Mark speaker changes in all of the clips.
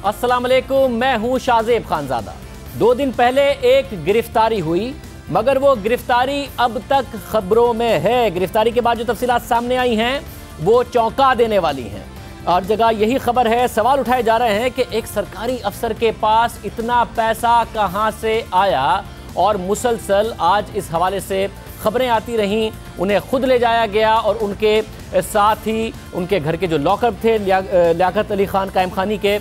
Speaker 1: अस्सलाम वालेकुम, मैं हूं शाहजेब खानजादा। 2 दिन पहले एक गिरफ्तारी हुई, मगर वो गिरफ्तारी अब तक खबरों में है। गिरफ्तारी के बाद जो तफसीलात सामने आई हैं वो चौंका देने वाली हैं। हर जगह यही खबर है। सवाल उठाए जा रहे हैं कि एक सरकारी अफसर के पास इतना पैसा कहां से आया, और मुसलसल आज इस हवाले से खबरें आती रहीं। उन्हें खुद ले जाया गया और उनके साथ ही उनके घर के जो लॉकर थे लियाकत अली खान कायम खानी के,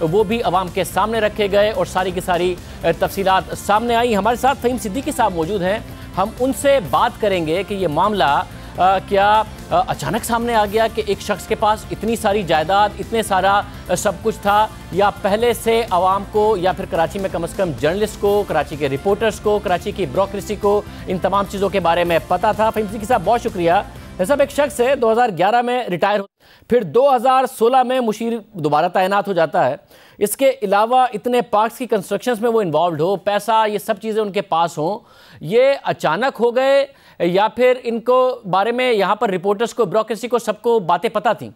Speaker 1: वो भी अवाम के सामने रखे गए और सारी की सारी तफसीलात सामने आई। हमारे साथ फ़हीम सिद्दीकी साहब मौजूद हैं। हम उनसे बात करेंगे कि ये मामला क्या अचानक सामने आ गया कि एक शख्स के पास इतनी सारी जायदाद, इतने सारा सब कुछ था, या पहले से आवाम को या फिर कराची में कम से कम जर्नलिस्ट को, कराची के रिपोर्टर्स को, कराची की ब्यूरोक्रेसी को इन तमाम चीज़ों के बारे में पता था। फ़हीम सिद्दीकी साहब बहुत शुक्रिया। सब एक शख्स है 2011 में रिटायर हो, फिर 2016 में मुशीर दोबारा तैनात हो जाता है। इसके अलावा इतने पार्क्स की कंस्ट्रक्शंस में वो इन्वॉल्व हो, पैसा, ये सब चीज़ें उनके पास हों, ये अचानक हो गए या फिर इनको बारे में यहाँ पर रिपोर्टर्स को, ब्यूरोक्रेसी को, सबको बातें पता थीं?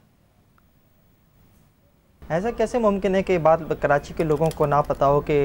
Speaker 2: ऐसा कैसे मुमकिन है कि बात कराची के लोगों को ना पता हो कि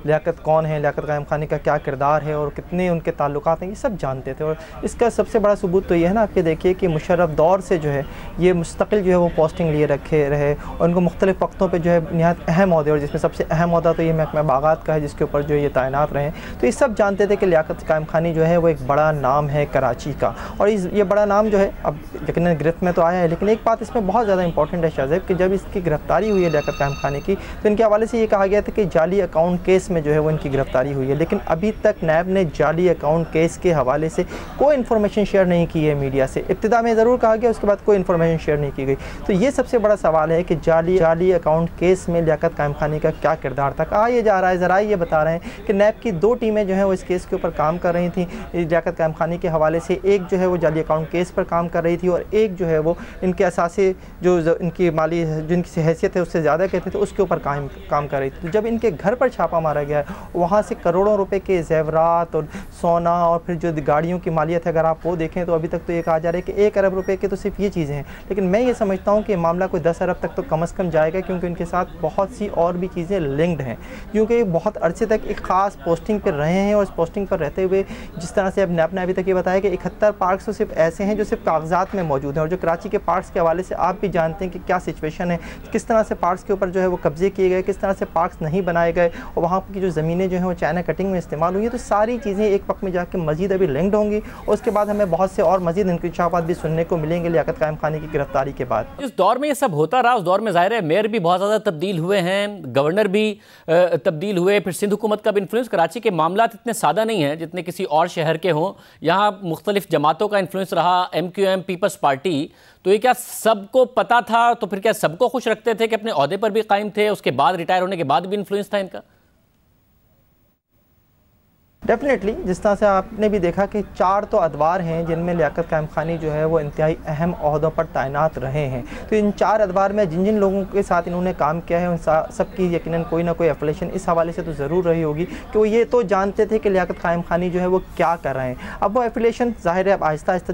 Speaker 2: लियाकत कौन है, लियाकत कायम खानी का क्या किरदार है और कितने उनके ताल्लुकात हैं, ये सब जानते थे। और इसका सबसे बड़ा सबूत तो ये है ना, आपके देखिए कि मुशर्रफ दौर से जो है ये मुस्तकिल जो है वो पोस्टिंग लिए रखे रहे और उनको मुख्तलिफ वक्तों पर जो है नहायत अहम अहदे, और जिसमें सबसे अहम अहदा तो ये महकमा बागात का है जिसके ऊपर जो ये तैनात रहे। तो ये सब जानते थे कि लियाकत कायम खानी जो है वो एक बड़ा नाम है कराची का, और ये बड़ा नाम जो है अब यकीनन गिरफ्त में तो आया है। लेकिन एक बात इसमें बहुत ज़्यादा इंपॉर्टेंट है शाहजेब, कि जब इसकी गिरफ्तारी हुई है लियाकत कायम खानी की, तो इनके हवाले से ये कहा गया था कि जाली अकाउंट केस में जो है वो इनकी गिरफ्तारी हुई है। लेकिन अभी तक नैब ने जाली अकाउंट केस के हवाले से कोई इन्फॉर्मेशन शेयर नहीं की है मीडिया से। इब्तिदा में ज़रूर कहा गया, उसके बाद कोई इन्फॉर्मेशन शेयर नहीं की गई। तो ये सबसे बड़ा सवाल है कि जाली अकाउंट केस में लियाकत कायम खानी का क्या किरदार था। कहा यह जा रहा है, ज़रा ये बता रहे हैं कि नैब की 2 टीमें जो हैं वो इस केस के ऊपर काम कर रही थी लियाकत कायम खानी के हवाले से। एक जो है वो जाली अकाउंट केस पर काम कर रही थी और एक जो है वो इनके असासे जो इनकी माली जो इनकी हैसियत है उससे ज़्यादा कहते थे उसके ऊपर काम कर रही थी। तो जब इनके घर पर छापा मारा गया, वहाँ से करोड़ों रुपए के जेवरात और सोना और फिर जो गाड़ियों की मालियत है, अगर आप वो देखें तो अभी तक तो ये कहा जा रहा है कि 1 अरब रुपए के तो सिर्फ ये चीज़ें हैं। लेकिन मैं ये समझता हूँ कि मामला कोई 10 अरब तक तो कम से कम जाएगा, क्योंकि इनके साथ बहुत सी और भी चीज़ें लिंक्ड हैं। क्योंकि बहुत अरसे तक एक ख़ास पोस्टिंग पर रहे हैं और इस पोस्टिंग पर रहते हुए जिस तरह से अब आपने अभी तक ये बताया कि 71 पार्क्स तो सिर्फ ऐसे हैं जो सिर्फ कागजात में मौजूद हैं, और जो कराची के पार्क्स के हवाले से आप भी जानते हैं कि क्या सिचुएशन है, किस तरह से पार्क्स के ऊपर जो है वो कब्जे किए गए, किस तरह से पार्क्स नहीं बनाए गए और वहाँ की जो ज़मीनें जो हैं वो चाइना कटिंग में इस्तेमाल हुई है। तो सारी चीज़ें एक वक्त में जाके मज़ीद अभी लिंक्ड होंगी और उसके बाद हमें बहुत से और मज़ीद इंकशाफात भी सुनने को मिलेंगे लियाकत कायम खानी की गिरफ्तारी के बाद।
Speaker 1: इस दौर में ये सब होता रहा, उस दौर में ज़ाहिर है मेयर भी बहुत ज़्यादा तब्दील हुए हैं, गवर्नर भी तब्दील हुए, फिर सिंध हुकूमत का भी इन्फ्लुएंस। कराची के मामला इतने सादा नहीं हैं जितने किसी और शहर के हों। यहाँ मुख्तलिफ जमातों का इन्फ्लुएंस रहा, MQM पीपल्स पार्टी। तो ये क्या सबको पता था? तो फिर क्या सबको खुश रखते थे कि अपने ओहदे पर भी कायम थे, उसके बाद रिटायर होने के बाद भी इन्फ्लुएंस था इनका?
Speaker 2: डेफिनेटली, जिस तरह से आपने भी देखा कि 4 तो अदवार हैं जिनमें लियाकत कायम खानी जो है वो इंतहाई अहम ओहदों पर तैनात रहे हैं। तो इन 4 अदवार में जिन जिन लोगों के साथ इन्होंने काम किया है उन सब की यकीनन कोई ना कोई एफिलिएशन इस हवाले से तो ज़रूर रही होगी कि वो ये तो जानते थे कि लियाकत कायम खानी जो है वो क्या कर रहे हैं। अब वो एफिलिएशन ज़ाहिर है अब आहिस्ता आहिस्ता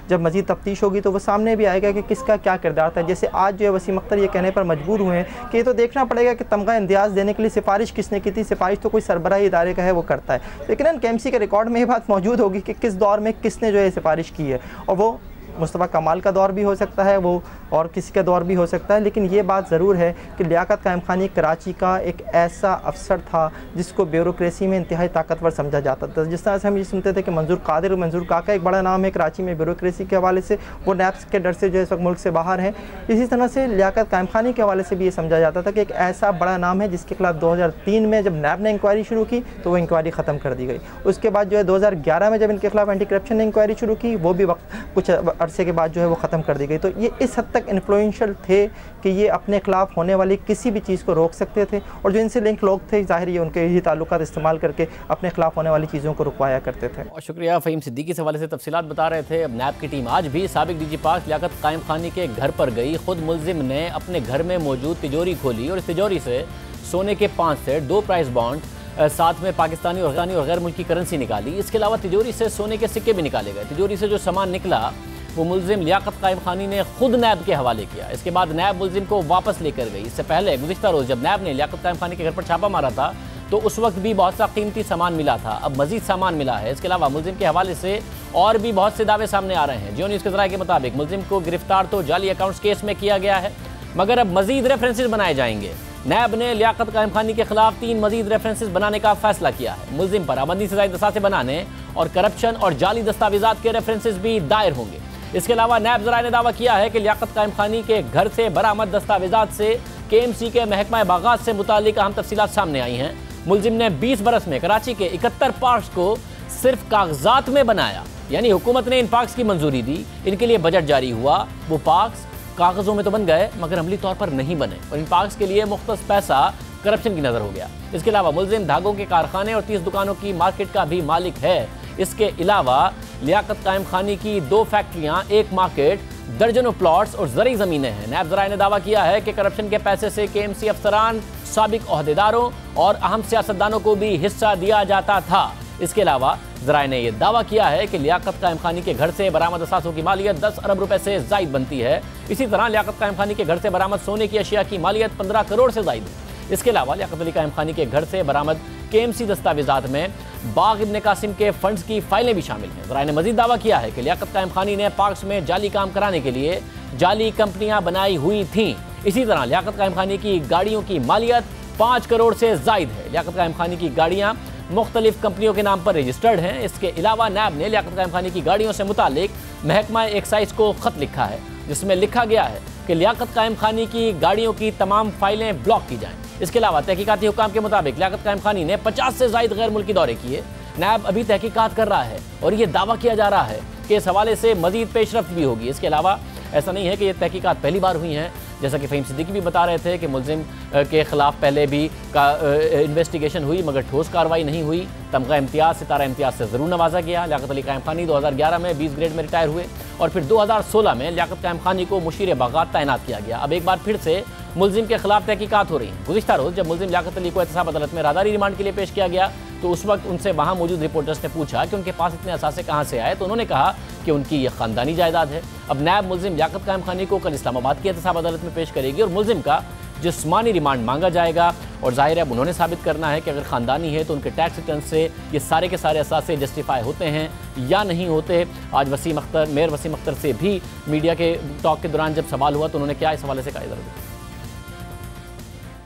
Speaker 2: जब मज़ीद तफ्तीश होगी तो वो सामने भी आएगा कि किसका क्या किरदार था। जैसे आज जो है वसीम अख्तर ये कहने पर मजबूर हुए हैं कि ये तो देखना पड़ेगा कि तमगा इम्तियाज़ देने के लिए सिफारिश किसने की थी। सिफारिश तो कोई सरबराही इदारे का है, वो करता है। लेकिन KMC के रिकॉर्ड में ये बात मौजूद होगी कि किस दौर में किसने जो है सिफारिश की है, और वो मुस्तफ़ा कमाल का दौर भी हो सकता है, वो और किसी का दौर भी हो सकता है। लेकिन ये बात ज़रूर है कि लियाकत कायम खानी कराची का एक ऐसा अफसर था जिसको ब्यूरोक्रेसी में इंतहाई ताकतवर समझा जाता था। जिस तरह से हम ये सुनते थे कि मंजूर काका एक बड़ा नाम है कराची में ब्यूरोक्रेसी के हवाले से, वो नैब्स के डर से जो है इस वक्त मुल्क से बाहर हैं। इसी तरह से लियाकत कायम खानी के हवाले से भी ये समझा जाता था कि एक ऐसा बड़ा नाम है जिसके खिलाफ 2003 में जब नैब ने इंक्वायरी शुरू की तो वो इंक्वायरी ख़त्म कर दी गई। उसके बाद जो है 2011 में जब इनके खिलाफ एंटी करप्शन ने इंक्वायरी शुरू की, वो भी वक्त कुछ अरसे के बाद जो है वो ख़त्म कर दी गई। तो ये इस हद तक इन्फ्लुएंशियल थे कि ये अपने खिलाफ होने वाली किसी भी चीज़ को रोक सकते थे, और जो इनसे लिंक लोग थे ज़ाहिर ये उनके ही ताल्लुकात इस्तेमाल करके अपने खिलाफ होने वाली चीज़ों को रुकवाया करते थे।
Speaker 1: बहुत शुक्रिया। फ़हीम सिद्दीकी से हवाले से तफसीलात बता रहे थे। अब नैब की टीम आज भी साबिक DG पाक लियाकत कायम खानी के घर पर गई। खुद मुल्जिम ने अपने घर में मौजूद तिजोरी खोली और इस तिजोरी से सोने के 5 सेट, 2 प्राइस बॉन्ड, साथ में पाकिस्तानी और गैर मुल्की करेंसी निकाली। इसके अलावा तिजोरी से सोने के सिक्के भी निकाले गए। तिजोरी से जो सामान निकला वो मुलजिम लियाकत कायम खानी ने खुद नैब के हवाले किया। इसके बाद नैब मुलजिम को वापस लेकर गई। इससे पहले गुज़िश्ता रोज़ जब नैब ने लियाकत कायम खानी के घर पर छापा मारा था तो उस वक्त भी बहुत सा कीमती सामान मिला था। अब मजीद सामान मिला है। इसके अलावा मुलजिम के हवाले से और भी बहुत से दावे सामने आ रहे हैं। जियो न्यूज़ के ज़राए के मुताबिक मुलजिम को गिरफ्तार तो जाली अकाउंट्स केस में किया गया है, मगर अब मजीद रेफरेंसेस बनाए जाएंगे। नैब ने लियाकत कायम खानी के खिलाफ 3 मजीद रेफरेंसेस बनाने का फैसला किया है। मुलजिम पर आमदनी से ज़ायद असासे बनाने और करप्शन और जाली दस्तावेजात के रेफरेंसेस भी दायर होंगे। इसके अलावा नैब ज़राए ने दावा किया है कि लियाकत कायम खानी के घर से बरामद दस्तावेजात से KMC के महकमा बागात से मुतालिक अहम तफसीलात सामने आई हैं। मुलजिम ने 20 बरस में कराची के 71 पार्क्स को सिर्फ कागजात में बनाया, यानी हुकूमत ने इन पार्क्स की मंजूरी दी, इनके लिए बजट जारी हुआ, वो पार्क्स कागज़ों में तो बन गए मगर अमली तौर पर नहीं बने और इन पार्क्स के लिए मुख्तस पैसा करप्शन की नज़र हो गया। इसके अलावा मुलजिम धागों के कारखाने और 30 दुकानों की मार्केट का भी मालिक है। इसके अलावा लियाकत कायम खानी की 2 फैक्ट्रियाँ, 1 मार्केट, दर्जनों प्लॉट्स और ज़रूरी ज़मीनें हैं। नैब ज़राए ने दावा किया है कि करप्शन के पैसे से KMC अफसरान, साबिक ओहदेदारों और अहम सियासतदानों को भी हिस्सा दिया जाता था। इसके अलावा ज़राए ने यह दावा किया है कि लियाकत कायम खानी के घर से बरामद असासों की मालियत 10 अरब रुपए से ज़ायद बनती है। इसी तरह लियाकत कायम खानी के घर से बरामद सोने की अशिया की मालियत 15 करोड़ से ज़ायद है। इसके अलावा लियाकत अली कायम खानी के घर से बरामद KMC दस्तावेजात में बाग इब्न कासिम के फंड्स की फाइलें भी शामिल हैं। ज़राए ने मजीद दावा किया है कि लियाकत कायम खानी ने पार्क्स में जाली काम कराने के लिए जाली कंपनियां बनाई हुई थीं। इसी तरह लियाकत कायम खानी की गाड़ियों की मालियत 5 करोड़ से ज़ायद है। लियाकत कायम खानी की गाड़ियाँ मुख्तलिफ कंपनियों के नाम पर रजिस्टर्ड हैं। इसके अलावा नैब ने लियाकत कायम खानी की गाड़ियों से मुतालिक महकमा एक्साइज को ख़त लिखा है, जिसमें लिखा गया है कि लियाकत कायम खानी की गाड़ियों की तमाम फाइलें ब्लॉक की जाएँ। इसके अलावा तहकीकाती हुकाम के मुताबिक लियाकत कायम खानी ने 50 से ज़ायद गैर मुल्की दौरे किए। नैब अभी तहकीकात कर रहा है और ये दावा किया जा रहा है कि इस हवाले से मजीद पेशरफ्त भी होगी। इसके अलावा ऐसा नहीं है कि ये तहकीकात पहली बार हुई हैं, जैसा कि फ़हीम सिद्दीकी भी बता रहे थे कि मुलजिम के ख़िलाफ़ पहले भी इन्वेस्टिगेशन हुई मगर ठोस कार्रवाई नहीं हुई। तमगा इम्तियाज़, सितारा इम्तियाज़ से ज़रूर नवाजा गया। लियाकत अली कायम खानी 2011 में 20 ग्रेड में रिटायर हुए और फिर 2016 में लियाकत कायम खानी को मुशीर बागात तैनात किया गया। अब एक बार फिर से मुलजिम के खिलाफ तहकीकात हो रही है। गुज़िश्ता रोज़ जब मुलजिम लियाकत अली को एहतसाब अदालत में राहदारी रिमांड के लिए पेश किया गया तो उस वक्त उनसे वहाँ मौजूद रिपोर्टर्स ने पूछा कि उनके पास इतने असासे कहाँ से आए, तो उन्होंने कहा कि उनकी ये ख़ानदानी जायदाद है। अब नैब मुलजिम लियाकत कायम खानी को कल इस्लामाबाद की एहतसाब अदालत में पेश करेगी और मुलजिम का जिस्मानी रिमांड मांगा जाएगा और जाहिर है अब उन्होंने साबित करना है कि अगर ख़ानदानी है तो उनके टैक्स रिटर्न से ये सारे के सारे असासे जस्टिफाई होते हैं या नहीं होते। आज मेयर वसीम अख्तर से भी मीडिया के टॉक के दौरान जब सवाल हुआ तो उन्होंने क्या इस हवाले से कहा?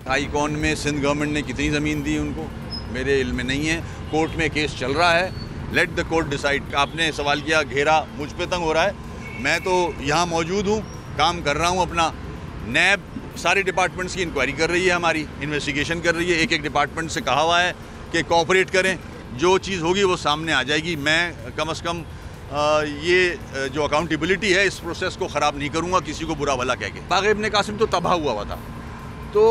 Speaker 3: हाई कॉर्ट में सिंध गवर्नमेंट ने कितनी ज़मीन दी उनको मेरे इल्म में नहीं है। कोर्ट में केस चल रहा है, लेट द कोर्ट डिसाइड। आपने सवाल किया घेरा मुझ पे तंग हो रहा है, मैं तो यहाँ मौजूद हूँ, काम कर रहा हूँ अपना। नैब सारे डिपार्टमेंट्स की इंक्वायरी कर रही है, हमारी इन्वेस्टिगेशन कर रही है। एक एक डिपार्टमेंट से कहा हुआ है कि कोऑपरेट करें, जो चीज़ होगी वो सामने आ जाएगी। मैं कम से कम ये जो अकाउंटेबिलिटी है इस प्रोसेस को ख़राब नहीं करूँगा किसी को बुरा भला कह के। बाग इब्न कासिम तो तबाह हुआ था, तो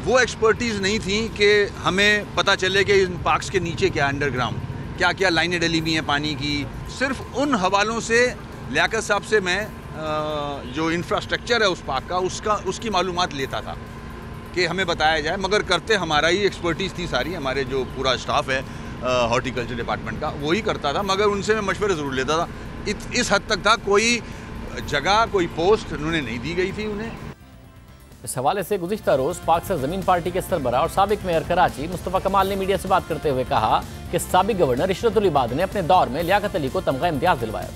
Speaker 3: वो एक्सपर्टीज़ नहीं थी कि हमें पता चले कि इन पार्क्स के नीचे क्या अंडरग्राउंड क्या क्या लाइनें डली हुई हैं पानी की। सिर्फ उन हवालों से लियाकत साहब से मैं जो इंफ्रास्ट्रक्चर है उस पार्क का उसकी मालूमात लेता था कि हमें बताया जाए, मगर करते हमारा ही एक्सपर्टीज़ थी सारी। हमारे जो पूरा स्टाफ है हॉर्टिकल्चर डिपार्टमेंट का वही करता था, मगर उनसे मैं मशवरे ज़रूर लेता था। इस हद तक था कोई जगह कोई पोस्ट उन्होंने नहीं दी गई थी उन्हें।
Speaker 1: इस हवाले से गुज़िश्ता रोज़ पाक से ज़मीन पार्टी के सरबराह और साबिक मेयर कराची मुस्तफ़ा कमाल ने मीडिया से बात करते हुए कहा कि साबिक गवर्नर इशरतुल इबाद ने अपने दौर में लियाकत अली को तमगा इम्तियाज़ दिलवाया।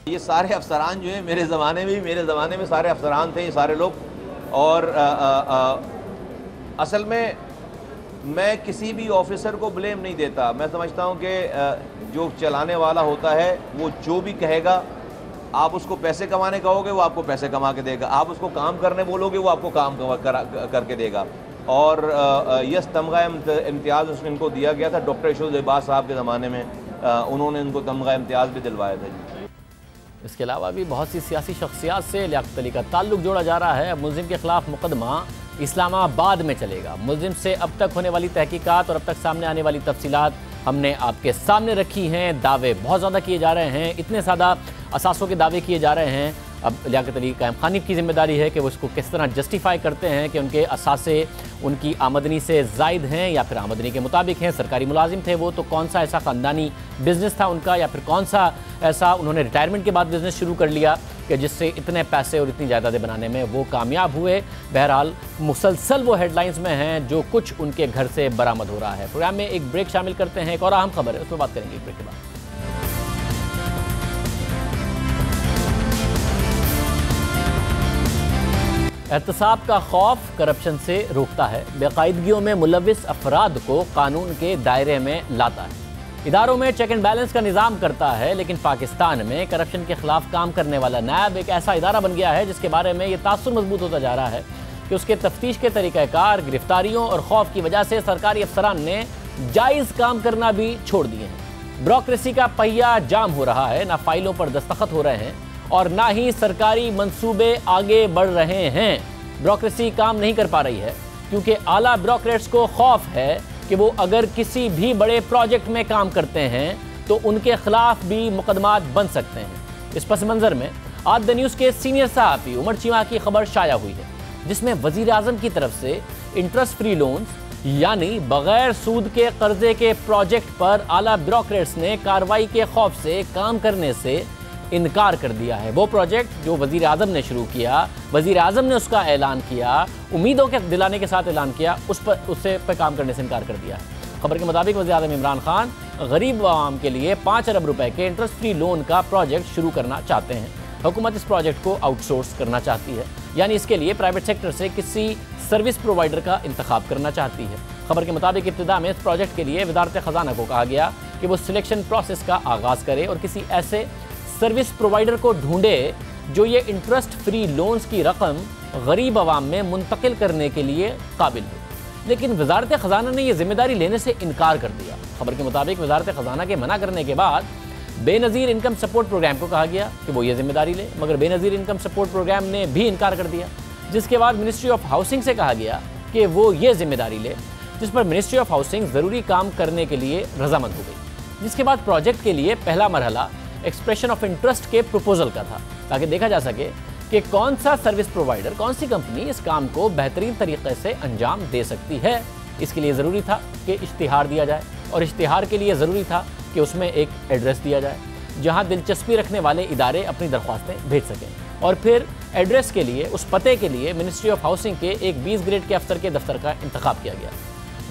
Speaker 4: ये सारे अफसरान जो हैं मेरे ज़माने में सारे अफसरान थे ये सारे लोग। और असल में मैं किसी भी ऑफिसर को ब्लेम नहीं देता। मैं समझता हूँ कि जो चलाने वाला होता है वो जो भी कहेगा, आप उसको पैसे कमाने कहोगे वो आपको पैसे कमा के देगा, आप उसको काम करने बोलोगे वो आपको काम करके देगा। और यस तमगा इम्तियाज़ उसने इनको दिया गया था डॉक्टर इशरतुल इबाद साहब के ज़माने में, उन्होंने इनको तमगा इम्तियाज़ भी दिलवाया था जी।
Speaker 1: इसके अलावा भी बहुत सी सियासी शख्सियात से लियाकत अली का ताल्लुक जोड़ा जा रहा है। मुलजिम के खिलाफ मुकदमा इस्लामाबाद में चलेगा। मुलजिम से अब तक होने वाली तहकीकात और अब तक सामने आने वाली तफसीलात हमने आपके सामने रखी हैं। दावे बहुत ज़्यादा किए जा रहे हैं, इतने ज़्यादा असासों के दावे किए जा रहे हैं। अब लियाकत अली कायम खानी की जिम्मेदारी है कि वो इसको किस तरह जस्टिफाई करते हैं कि उनके असासे उनकी आमदनी से ज़ायद हैं या फिर आमदनी के मुताबिक हैं। सरकारी मुलाजिम थे वो, तो कौन सा ऐसा ख़ानदानी बिज़नेस था उनका, या फिर कौन सा ऐसा उन्होंने रिटायरमेंट के बाद बिज़नेस शुरू कर लिया कि जिससे इतने पैसे और इतनी जायदादें बनाने में वो कामयाब हुए। बहरहाल मुसलसल वो हेडलाइंस में हैं जो कुछ उनके घर से बरामद हो रहा है। प्रोग्राम में एक ब्रेक शामिल करते हैं, एक और अहम खबर है, उस पर बात करेंगे एक ब्रेक के बाद। एहतसाब का खौफ करप्शन से रोकता है, बेकायदगियों में मुलविस अफराद को कानून के दायरे में लाता है, इदारों में चेक एंड बैलेंस का निज़ाम करता है। लेकिन पाकिस्तान में करप्शन के खिलाफ काम करने वाला नैब एक ऐसा इदारा बन गया है जिसके बारे में ये तासुर मजबूत होता जा रहा है कि उसके तफ्तीश के तरीक़ाकार, गिरफ्तारियों और खौफ की वजह से सरकारी अफसरान ने जायज़ काम करना भी छोड़ दिए हैं। ब्यूरोक्रेसी का पहिया जाम हो रहा है, ना फाइलों पर दस्तखत हो रहे हैं और ना ही सरकारी मंसूबे आगे बढ़ रहे हैं। ब्यूरोक्रेसी काम नहीं कर पा रही है क्योंकि आला ब्यूरोक्रेट्स को खौफ है कि वो अगर किसी भी बड़े प्रोजेक्ट में काम करते हैं तो उनके खिलाफ भी मुकदमात बन सकते हैं। इस पस मंज़र में आज द न्यूज़ के सीनियर सहाफ़ी उमर चीमा की खबर शाया हुई है जिसमें वज़ीर आज़म की तरफ से इंटरेस्ट फ्री लोन्स यानी बगैर सूद के कर्जे के प्रोजेक्ट पर आला ब्यूरोक्रेट्स ने कार्रवाई के खौफ से काम करने से इनकार कर दिया है। वो प्रोजेक्ट जो वज़ीर आज़म ने शुरू किया, वज़ीर आज़म ने उसका ऐलान किया, उम्मीदों के दिलाने के साथ ऐलान किया, उससे पर काम करने से इनकार कर दिया है। खबर के मुताबिक वज़ीर आज़म इमरान खान गरीब आवाम के लिए 5 अरब रुपए के इंटरेस्ट फ्री लोन का प्रोजेक्ट शुरू करना चाहते हैं। हुकूमत इस प्रोजेक्ट को आउटसोर्स करना चाहती है, यानी इसके लिए प्राइवेट सेक्टर से किसी सर्विस प्रोवाइडर का इंतखाब करना चाहती है। खबर के मुताबिक इब्तिदा में इस प्रोजेक्ट के लिए वज़ारत ख़ज़ाना को कहा गया कि वो सिलेक्शन प्रोसेस का आगाज़ करे और किसी ऐसे सर्विस प्रोवाइडर को ढूंढे जो ये इंटरेस्ट फ्री लोन्स की रकम गरीब आवाम में मुंतकिल करने के लिए काबिल हो। लेकिन वज़ारत ख़ज़ाना ने यह जिम्मेदारी लेने से इनकार कर दिया। खबर के मुताबिक वज़ारत ख़ज़ाना के मना करने के बाद बेनज़ीर इनकम सपोर्ट प्रोग्राम को कहा गया कि वो ये जिम्मेदारी ले, मगर बेनज़ीर इनकम सपोर्ट प्रोग्राम ने भी इनकार कर दिया, जिसके बाद मिनिस्ट्री ऑफ हाउसिंग से कहा गया कि वो ये जिम्मेदारी ले, जिस पर मिनिस्ट्री ऑफ हाउसिंग ज़रूरी काम करने के लिए रजामंद हो गई। जिसके बाद प्रोजेक्ट के लिए पहला मरहला एक्सप्रेशन ऑफ इंटरेस्ट के प्रपोजल का था ताकि देखा जा सके कि कौन सा सर्विस प्रोवाइडर, कौन सी कंपनी इस काम को बेहतरीन तरीके से अंजाम दे सकती है। इसके लिए ज़रूरी था कि इश्तिहार दिया जाए और इश्तिहार के लिए ज़रूरी था कि उसमें एक एड्रेस दिया जाए जहां दिलचस्पी रखने वाले इदारे अपनी दरख्वास्तें भेज सकें। और फिर एड्रेस के लिए, उस पते के लिए मिनिस्ट्री ऑफ हाउसिंग के एक 20 ग्रेड के अफसर के दफ्तर का इंतखाब किया गया,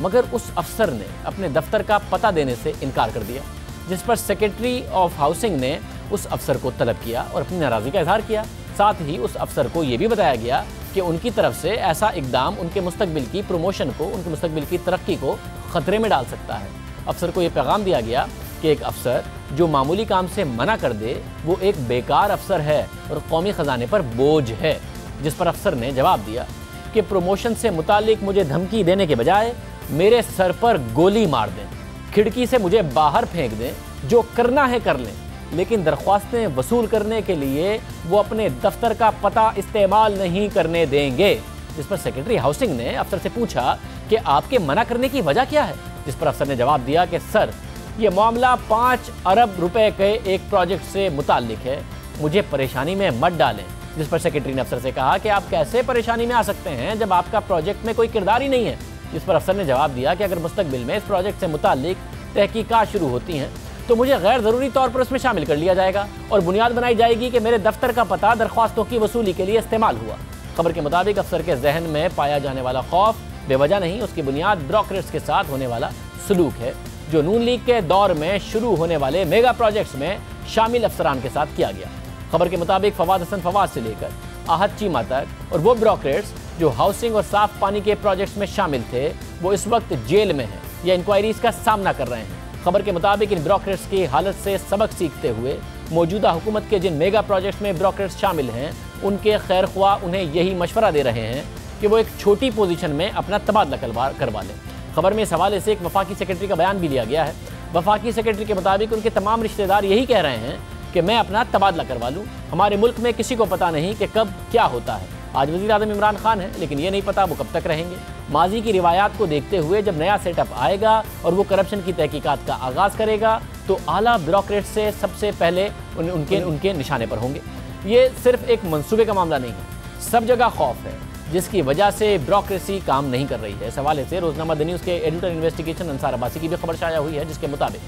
Speaker 1: मगर उस अफसर ने अपने दफ्तर का पता देने से इनकार कर दिया, जिस पर सेक्रेटरी ऑफ हाउसिंग ने उस अफसर को तलब किया और अपनी नाराज़गी का इजहार किया। साथ ही उस अफसर को यह भी बताया गया कि उनकी तरफ से ऐसा इकदाम उनके मुस्तकबिल की प्रमोशन को, उनके मुस्तकबिल की तरक्की को ख़तरे में डाल सकता है। अफसर को यह पैगाम दिया गया कि एक अफसर जो मामूली काम से मना कर दे वो एक बेकार अफसर है और कौमी ख़जाने पर बोझ है। जिस पर अफसर ने जवाब दिया कि प्रमोशन से मुतालिक मुझे धमकी देने के बजाय मेरे सर पर गोली मार दें, खिड़की से मुझे बाहर फेंक दें, जो करना है कर लें, लेकिन दरख्वास्तें वसूल करने के लिए वो अपने दफ्तर का पता इस्तेमाल नहीं करने देंगे। जिस पर सेक्रेटरी हाउसिंग ने अफसर से पूछा कि आपके मना करने की वजह क्या है, जिस पर अफसर ने जवाब दिया कि सर, ये मामला 5 अरब रुपए के एक प्रोजेक्ट से मुताल्लिक है, मुझे परेशानी में मत डालें। जिस पर सेक्रेटरी ने अफसर से कहा कि आप कैसे परेशानी में आ सकते हैं जब आपका प्रोजेक्ट में कोई किरदार ही नहीं है। जिस पर अफसर ने जवाब दिया कि अगर मुस्तकबिल में इस प्रोजेक्ट से मुताल्लिक तहकीकात शुरू होती हैं तो मुझे गैर ज़रूरी तौर पर उसमें शामिल कर लिया जाएगा और बुनियाद बनाई जाएगी कि मेरे दफ्तर का पता दरख्वास्तों की वसूली के लिए इस्तेमाल हुआ। खबर के मुताबिक अफसर के जहन में पाया जाने वाला खौफ बेवजह नहीं, उसकी बुनियाद ब्यूरोक्रेट्स के साथ होने वाला सलूक है जो नून लीग के दौर में शुरू होने वाले मेगा प्रोजेक्ट्स में शामिल अफसरान के साथ किया गया। खबर के मुताबिक फवाद हसन फवाद से लेकर आहत चीमा तक और वो ब्यूरोक्रेट्स जो हाउसिंग और साफ पानी के प्रोजेक्ट्स में शामिल थे वो इस वक्त जेल में हैं या इंक्वायरीज का सामना कर रहे हैं। खबर के मुताबिक इन ब्यूरोक्रेट्स की हालत से सबक सीखते हुए मौजूदा हुकूमत के जिन मेगा प्रोजेक्ट्स में ब्यूरोक्रेट्स शामिल हैं उनके खैर ख्वाह उन्हें यही मशवरा दे रहे हैं कि वो एक छोटी पोजीशन में अपना तबादला करवा लें। खबर में इस हवाले से एक वफाकी सेक्रेटरी का बयान भी लिया गया है। वफाकी सेक्रेटरी के मुताबिक उनके तमाम रिश्तेदार यही कह रहे हैं कि मैं अपना तबादला करवा लूँ, हमारे मुल्क में किसी को पता नहीं कि कब क्या होता है। आज वज़ीर आज़म इमरान खान है लेकिन ये नहीं पता वो कब तक रहेंगे। माजी की रिवायात को देखते हुए जब नया सेटअप आएगा और वो करप्शन की तहकीकात का आगाज़ करेगा तो आला ब्यूरोक्रेट से सबसे पहले उनके निशाने पर होंगे। ये सिर्फ एक मंसूबे का मामला नहीं है, सब जगह खौफ है, जिसकी वजह से ब्यूरोक्रेसी काम नहीं कर रही है। इस हवाले से रोजनामा द न्यूज़ के एडिटर इन्वेस्टिगेशन अंसार अब्बासी की भी खबर शाया हुई है, जिसके मुताबिक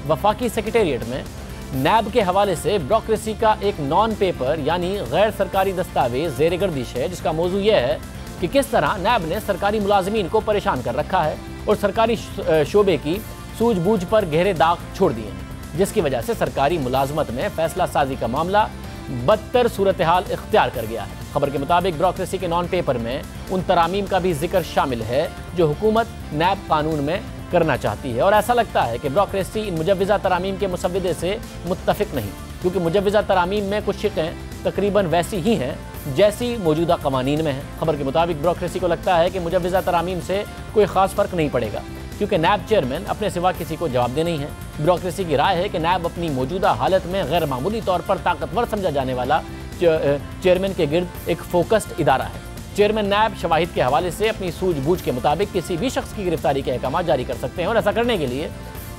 Speaker 1: वफाकी सेक्रेटेरिएट में नैब के हवाले से ब्यूरोक्रेसी का एक नॉन पेपर यानी गैर सरकारी दस्तावेज ज़ेर गर्दिश है, जिसका मौजू यह है कि किस तरह नैब ने सरकारी मुलाजमीन को परेशान कर रखा है और सरकारी शोबे की सूझबूझ पर गहरे दाग छोड़ दिए हैं, जिसकी वजह से सरकारी मुलाजमत में फैसला साजी का मामला बदतर सूरत हाल इख्तियार कर गया है। खबर के मुताबिक ब्यूरोक्रेसी के नॉन पेपर में उन तरामीम का भी जिक्र शामिल है जो हुकूमत नैब कानून में करना चाहती है, और ऐसा लगता है कि ब्यूरोक्रेसी इन मुजव्वज़ा तरामीम के मुसव्विदे से मुत्तफिक नहीं, क्योंकि मुजव्वज़ा तरामीम में कुछ शिकें तकरीबन वैसी ही हैं जैसी मौजूदा कवानीन में है। खबर के मुताबिक ब्यूरोक्रेसी को लगता है कि मुजव्वज़ा तरामीम से कोई ख़ास फ़र्क नहीं पड़ेगा, क्योंकि नैब चेयरमैन अपने सिवा किसी को जवाब दे नहीं है। ब्यूरोक्रेसी की राय है कि नैब अपनी मौजूदा हालत में गैर मामूली तौर पर ताकतवर समझा जाने वाला चेयरमैन के गिर्द एक फोकस्ड इदारा है। चेयरमैन नैब शवाहिद के हवाले से अपनी सूझबूझ के मुताबिक किसी भी शख्स की गिरफ्तारी के अहकाम जारी कर सकते हैं, और ऐसा करने के लिए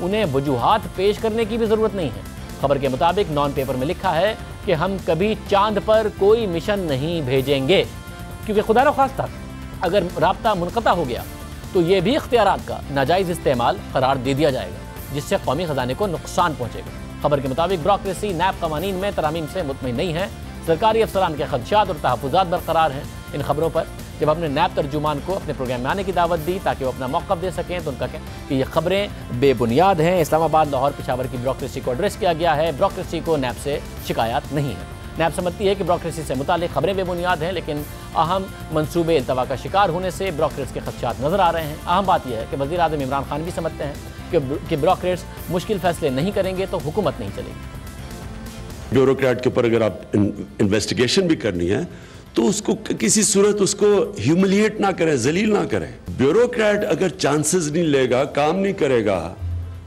Speaker 1: उन्हें वजूहात पेश करने की भी ज़रूरत नहीं है। खबर के मुताबिक नॉन पेपर में लिखा है कि हम कभी चांद पर कोई मिशन नहीं भेजेंगे, क्योंकि खुदा न खास्ता अगर राब्ता मुनक़ता हो गया तो ये भी इख्तियारात का नाजायज़ इस्तेमाल करार दे दिया जाएगा, जिससे कौमी ख़जाने को नुकसान पहुँचेगा। खबर के मुताबिक ब्यूरोक्रेसी नैब कवानीन में तरामीम से मुतमईन नहीं है, सरकारी अफसरान के खदशात और तहफ़्फ़ुज़ात बरकरार हैं। इन खबरों पर जब हमने नैब तर्जुमान को अपने प्रोग्राम में आने की दावत दी ताकि वो अपना मौक़िफ़ दे सकें, तो उनका कहना कि ये खबरें बेबुनियाद हैं। इस्लामाबाद, लाहौर, पेशावर की ब्यूरोक्रेसी को एड्रेस किया गया है, ब्यूरोक्रेसी को नैब से शिकायत नहीं है। नैब समझती है कि ब्यूरोक्रेसी से मुतालिक खबरें बेबुनियाद हैं, लेकिन अहम मनसूबे इल्तवा का शिकार होने से ब्यूरोक्रेट्स के खदशात नज़र आ रहे हैं। अहम बात यह है कि वज़ीर आज़म इमरान खान भी समझते हैं कि ब्यूरोक्रेट्स मुश्किल फैसले नहीं करेंगे तो हुकूमत नहीं चलेगी।
Speaker 5: ब्यूरोक्रेट के ऊपर अगर आप इन्वेस्टिगेशन भी करनी है तो उसको किसी सूरत उसको ह्यूमिलिएट ना करें, जलील ना करें। ब्यूरोक्रेट अगर चांसेस नहीं लेगा, काम नहीं करेगा,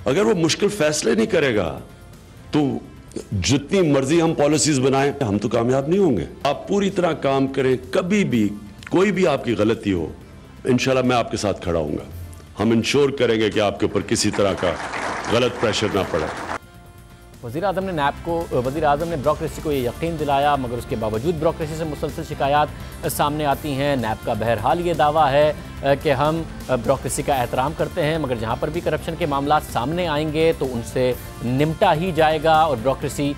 Speaker 5: अगर वो मुश्किल फैसले नहीं करेगा, तो जितनी मर्जी हम पॉलिसीज बनाएं हम तो कामयाब नहीं होंगे। आप पूरी तरह काम करें, कभी भी कोई भी आपकी गलती हो इंशाल्लाह मैं आपके साथ खड़ा हूंगा। हम इंश्योर करेंगे कि आपके ऊपर किसी तरह का गलत प्रेशर ना पड़े।
Speaker 1: वज़ीर आज़म ने ब्यूरोक्रेसी को ये यकीन दिलाया, मगर उसके बावजूद ब्यूरोक्रेसी से मुसलसल शिकायत सामने आती हैं। नैब का बहरहाल ये दावा है कि हम ब्यूरोक्रेसी का एहतराम करते हैं, मगर जहाँ पर भी करप्शन के मामला सामने आएंगे तो उनसे निपटा ही जाएगा। और ब्यूरोक्रेसी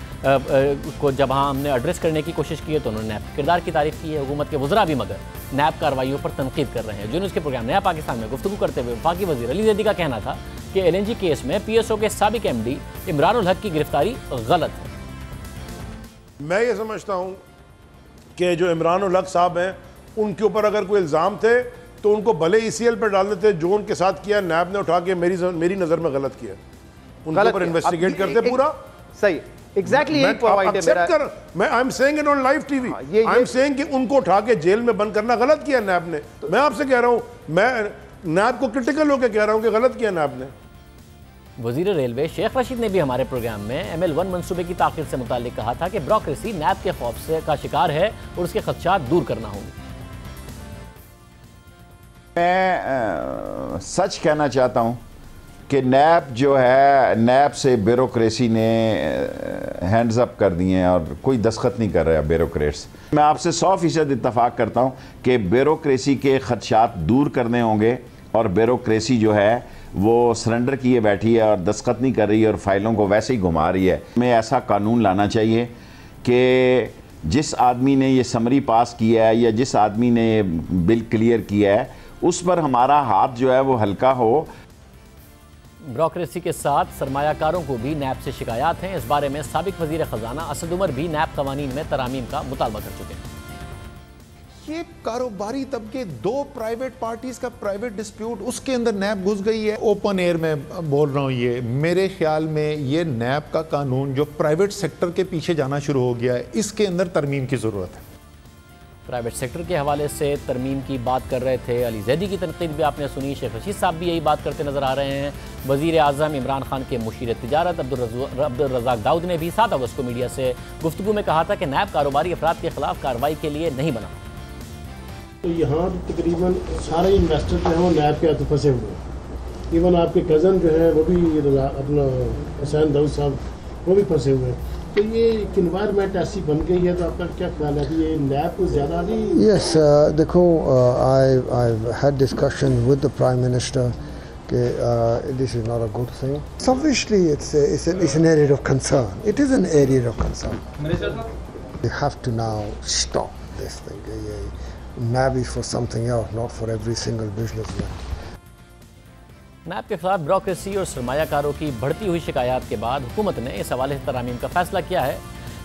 Speaker 1: को जब हमने एड्रेस करने की कोशिश की है तो उन्होंने नैब के किरदार की तारीफ़ की है। हुकूमत के वज़रा भी मगर नैब कार्रवाइयों पर तनकीद कर रहे हैं। जो न्यूज़ के प्रोग्राम नया पाकिस्तान में गुफ्तगू करते हुए वफाकी वज़ीर अली ज़ैदी का कहना था कि LNG केस में PSO के साबिक MD इमरान उल हक की गिरफ्तारी गलत है।
Speaker 6: मैं ये समझता हूँ कि जो इमरान उल हक साहब हैं उनके ऊपर अगर कोई इल्ज़ाम थे तो उनको भले ECL पर डाल देते, जो उनके साथ किया नैब ने उठा के मेरी नज़र में गलत किया, उनके ऊपर इन्वेस्टिगेट करते पूरा
Speaker 2: सही एग्जैक्टली यही पॉइंट है मेरा।
Speaker 6: मैं I am saying it on live TV, I am saying कि उनको उठा के जेल में बंद करना गलत किया नैब ने। मैं आपसे कह रहा हूँ, मैं नैब को क्रिटिकल होकर कह रहा हूँ कि गलत किया नैब ने।
Speaker 1: वज़ीर रेलवे शेख रशीद ने भी हमारे प्रोग्राम में ML1 मनसूबे की ताख़ीर से मुताल्लिक कहा था कि ब्यूरोक्रेसी नैब के खौफ से का शिकार है और उसके खदशात दूर करना होंगे।
Speaker 7: मैं सच कहना चाहता हूँ कि नैब जो है, नैब से ब्यूरोक्रेसी ने हैंड्स अप कर दिए हैं और कोई दस्तखत नहीं कर रहा ब्यूरोक्रेट्स। मैं आपसे 100% इत्तफाक करता हूँ कि ब्यूरोक्रेसी के खदशात दूर करने होंगे और ब्यूरोक्रेसी जो है वो सरेंडर किए बैठी है और दस्तखत नहीं कर रही है और फाइलों को वैसे ही घुमा रही है। हमें ऐसा कानून लाना चाहिए कि जिस आदमी ने ये समरी पास किया है या जिस आदमी ने ये बिल क्लियर किया है उस पर हमारा हाथ जो है वो हल्का हो।
Speaker 1: ब्यूरोक्रेसी के साथ सरमायाकारों को भी नैब से शिकायत हैं। इस बारे में साबिक वज़ीर ख़जाना असद उमर भी नैब कवानीन में तरामीम का मुतालबा कर चुके हैं।
Speaker 8: ये कारोबारी तबके, दो प्राइवेट पार्टीज का प्राइवेट डिस्प्यूट, उसके अंदर नैब घुस गई है। ओपन एयर में बोल रहा हूँ, ये मेरे ख्याल में ये नैब का कानून जो प्राइवेट सेक्टर के पीछे जाना शुरू हो गया है, इसके अंदर तरमीम की ज़रूरत है।
Speaker 1: प्राइवेट सेक्टर के हवाले से तरमीम की बात कर रहे थे अली ज़ैदी की तनकीद भी आपने सुनी। शेख रशीद साहब भी यही बात करते नजर आ रहे हैं। वज़ीर आज़म इमरान खान के मुशीर तिजारत अब्दुल रज़ाक दाऊद ने भी 7 अगस्त को मीडिया से गुफ्तगू में कहा था कि नैब कारोबारी अफराद के खिलाफ कार्रवाई के लिए नहीं बना।
Speaker 9: तो यहाँ तकरीबन सारे इन्वेस्टर जो हैं वो नैब के हाथ फंसे हुए हैं। इवन आपके कज़न जो है वो भी अपना हुसैन दाऊद साहब वो भी फंसे हुए हैं। तो ये एक इन्वायरमेंट ऐसी बन गई है, तो आपका क्या ख्याल है कि ये नैब को ज़्यादा नहीं?
Speaker 10: यस, देखो, I had discussion with the prime minister कि this is not a good thing. Obviously it's an area of concern, it is an area of concern. We have to now stop this thing. ये NAB is for something else, not for every single businessman.
Speaker 1: NAB के खिलाफ bureaucracy और सरमायाकारों की बढ़ती हुई शिकायत के बाद हुकूमत ने इस हवाले से तरामीम का फैसला किया है,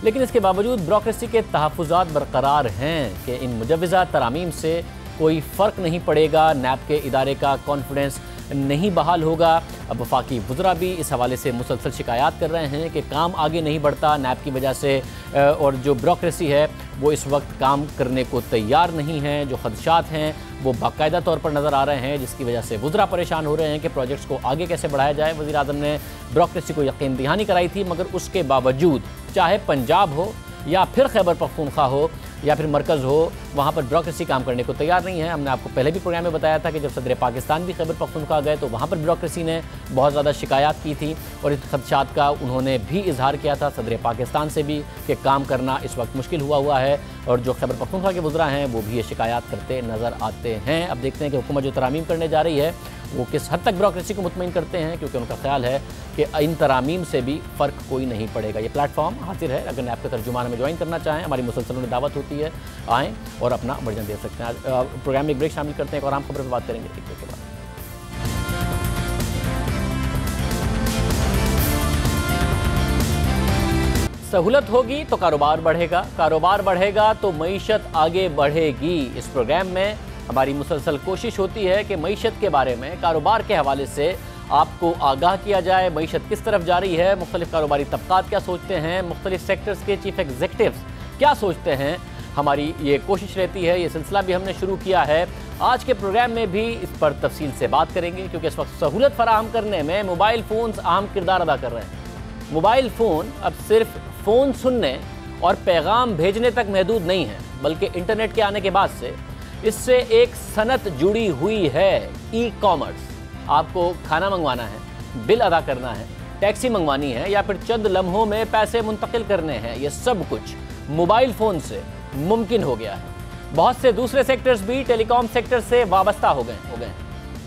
Speaker 1: लेकिन इसके बावजूद ब्यूरोक्रेसी के तहफ़्फ़ुज़ात बरकरार हैं कि इन मुजव्वज़ा तरामीम से कोई फ़र्क नहीं पड़ेगा, नैब के इदारे का कॉन्फिडेंस नहीं बहाल होगा। अब वफाकी वज़रा भी इस हवाले से मुसलसल शिकायत कर रहे हैं कि काम आगे नहीं बढ़ता नैब की वजह से, और जो ब्यूरोक्रेसी है वो इस वक्त काम करने को तैयार नहीं है। जो खदशात हैं वो बाकायदा तौर पर नज़र आ रहे हैं, जिसकी वजह से वज़रा परेशान हो रहे हैं कि प्रोजेक्ट्स को आगे कैसे बढ़ाया जाए। वज़ीर आज़म ने ब्यूरोक्रेसी को यकीन दहानी कराई थी, मगर उसके बावजूद चाहे पंजाब हो या फिर खैबर पख्तूनख्वा हो या फिर मरकज़ हो, वहाँ पर ब्यूरोक्रेसी काम करने को तैयार नहीं है। हमने आपको पहले भी प्रोग्राम में बताया था कि जब सदर पाकिस्तान भी खैबर पख्तूनख्वा गए तो वहाँ पर ब्यूरोक्रेसी ने बहुत ज़्यादा शिकायत की थी और इस खदशात का उन्होंने भी इजहार किया था सदर पाकिस्तान से भी कि काम करना इस वक्त मुश्किल हुआ है। और जो खैबर पख्तूनख्वा के वज़रा हैं वो भी ये शिकायत करते नज़र आते हैं। अब देखते हैं कि हुकूमत जो तरामीम करने जा रही है वो किस हद तक ब्यूरोक्रेसी को मुतमईन करते हैं, क्योंकि उनका ख्याल है कि इन तरामीम से भी फ़र्क कोई नहीं पड़ेगा। ये प्लेटफॉर्म हाजिर है, अगर नैब के तर्जुमान में ज्वाइन करना चाहें, हमारी मुसलसल में दावत होती है, आएँ और अपना वर्जन दे सकते हैं। प्रोग्राम में एक ब्रेक शामिल करते हैं और आम खबर पर बात करेंगे ठीक के बाद। सहूलत होगी तो कारोबार बढ़ेगा, कारोबार बढ़ेगा तो मईशत आगे बढ़ेगी। इस प्रोग्राम में हमारी मुसलसल कोशिश होती है कि मईशत के बारे में, कारोबार के हवाले से आपको आगाह किया जाए। मईशत किस तरफ जा रही है, मुख्तलिफ कारोबारी तबकात क्या सोचते हैं, मुख्तलिफ सेक्टर्स के चीफ एग्जीक्यूटिव्स क्या सोचते हैं, हमारी ये कोशिश रहती है। ये सिलसिला भी हमने शुरू किया है। आज के प्रोग्राम में भी इस पर तफसील से बात करेंगे, क्योंकि इस वक्त सहूलत फराहम करने में मोबाइल फ़ोन्स अहम किरदार अदा कर रहे हैं। मोबाइल फ़ोन अब सिर्फ फ़ोन सुनने और पैगाम भेजने तक महदूद नहीं है, बल्कि इंटरनेट के आने के बाद से इससे एक सनत जुड़ी हुई है, ई कॉमर्स। आपको खाना मंगवाना है, बिल अदा करना है, टैक्सी मंगवानी है या फिर चंद लम्हों में पैसे मुंतकिल करने हैं, ये सब कुछ मोबाइल फ़ोन से मुमकिन हो गया है। बहुत से दूसरे सेक्टर्स भी टेलीकॉम सेक्टर से वाबस्ता हो गए।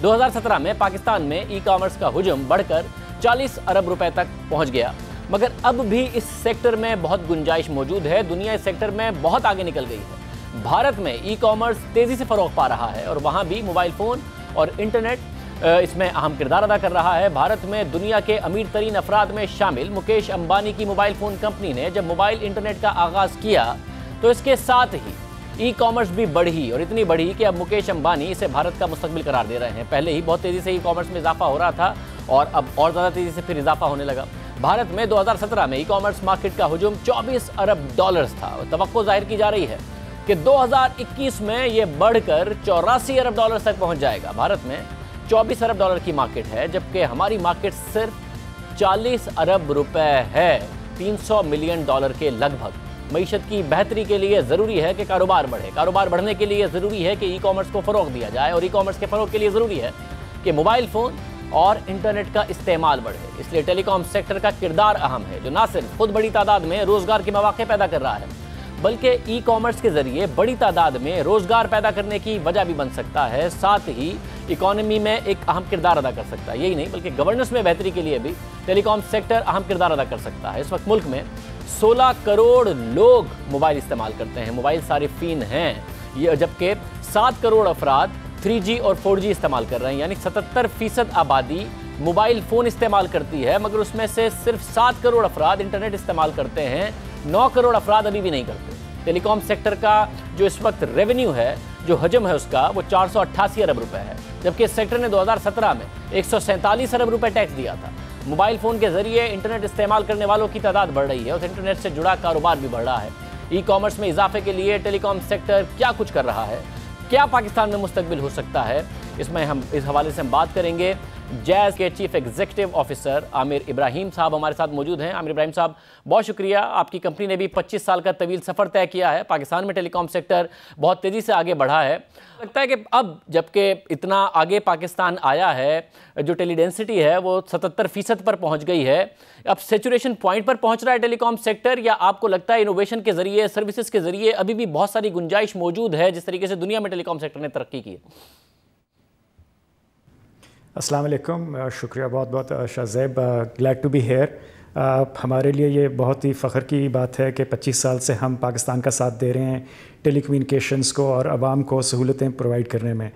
Speaker 1: 2017 में पाकिस्तान में ई कॉमर्स का हुजूम बढ़कर 40 अरब रुपए तक पहुँच गया, मगर अब भी इस सेक्टर में बहुत गुंजाइश मौजूद है। दुनिया इस सेक्टर में बहुत आगे निकल गई है। भारत में ई कॉमर्स तेज़ी से फ़रोग़ पा रहा है और वहाँ भी मोबाइल फ़ोन और इंटरनेट इसमें अहम किरदार अदा कर रहा है। भारत में दुनिया के अमीर तरीन अफराद में शामिल मुकेश अंबानी की मोबाइल फ़ोन कंपनी ने जब मोबाइल इंटरनेट का आगाज़ किया तो इसके साथ ही ई कॉमर्स भी बढ़ी, और इतनी बढ़ी कि अब मुकेश अंबानी इसे भारत का मुस्तकबिल करार दे रहे हैं। पहले ही बहुत तेज़ी से ई कॉमर्स में इजाफा हो रहा था और अब और ज़्यादा तेज़ी से फिर इजाफा होने लगा। भारत में 2017 में ई कॉमर्स मार्केट का हुजूम 24 अरब डॉलर्स था और तवक्को जाहिर की जा रही है कि 2021 में ये बढ़कर 84 अरब डॉलर तक पहुंच जाएगा। भारत में 24 अरब डॉलर की मार्केट है, जबकि हमारी मार्केट सिर्फ 40 अरब रुपए है, 300 मिलियन डॉलर के लगभग। मईशत की बेहतरी के लिए ज़रूरी है कि कारोबार बढ़े। कारोबार बढ़ने के लिए ज़रूरी है कि ई कॉमर्स को फ़रोग़ दिया जाए, और ई कॉमर्स के फ़रोग़ के लिए ज़रूरी है कि मोबाइल फ़ोन और इंटरनेट का इस्तेमाल बढ़े। इसलिए टेलीकॉम सेक्टर का किरदार अहम है, जो ना सिर्फ खुद बड़ी तादाद में रोज़गार के मौके पैदा कर रहा है, बल्कि ई कॉमर्स के ज़रिए बड़ी तादाद में रोज़गार पैदा करने की वजह भी बन सकता है। साथ ही इकॉनमी में एक अहम किरदार अदा कर सकता है। यही नहीं बल्कि गवर्नेंस में बेहतरी के लिए भी टेलीकॉम सेक्टर अहम किरदार अदा कर सकता है। इस वक्त मुल्क में 16 करोड़ लोग मोबाइल इस्तेमाल करते हैं, मोबाइल सारिफीन हैं, ये जबकि 7 करोड़ अफराद 3G और 4G इस्तेमाल कर रहे हैं। यानी 77% आबादी मोबाइल फ़ोन इस्तेमाल करती है, मगर उसमें से सिर्फ 7 करोड़ अफराद इंटरनेट इस्तेमाल करते हैं, 9 करोड़ अफराद अभी भी नहीं करते। टेलीकॉम सेक्टर का जो इस वक्त रेवेन्यू है, जो हजम है उसका, वो 488 अरब रुपए है, जबकि इस सेक्टर ने 2017 में 147 अरब रुपए टैक्स दिया था। मोबाइल फ़ोन के ज़रिए इंटरनेट इस्तेमाल करने वालों की तादाद बढ़ रही है और इंटरनेट से जुड़ा कारोबार भी बढ़ रहा है। ई कॉमर्स में इजाफे के लिए टेलीकॉम सेक्टर क्या कुछ कर रहा है, क्या पाकिस्तान में मुस्तकबिल हो सकता है, इसमें हम इस हवाले से हम बात करेंगे। जैज़ के chief executive officer Aamir Ibrahim साहब हमारे साथ मौजूद हैं। आमिर इब्राहिम साहब, बहुत शुक्रिया। आपकी कंपनी ने भी 25 साल का तवील सफ़र तय किया है। पाकिस्तान में टेलीकॉम सेक्टर बहुत तेज़ी से आगे बढ़ा है। लगता है कि अब जबकि इतना आगे पाकिस्तान आया है, जो टेलीडेंसिटी है वो 77% पर पहुंच गई है, अब सेचुरेशन पॉइंट पर पहुंच रहा है टेलीकॉम सेक्टर, या आपको लगता है इनोवेशन के ज़रिए, सर्विसेज के ज़रिए अभी भी बहुत सारी गुंजाइश मौजूद है जिस तरीके से दुनिया में टेलीकॉम सेक्टर ने तरक्की की है?
Speaker 11: अस्सलाम वालेकुम, शुक्रिया बहुत बहुत Shahzaib, glad to be here. हमारे लिए ये बहुत ही फ़ख्र की बात है कि 25 साल से हम पाकिस्तान का साथ दे रहे हैं टेलीकम्युनिकेशंस को और आवाम को सहूलतें प्रोवाइड करने में।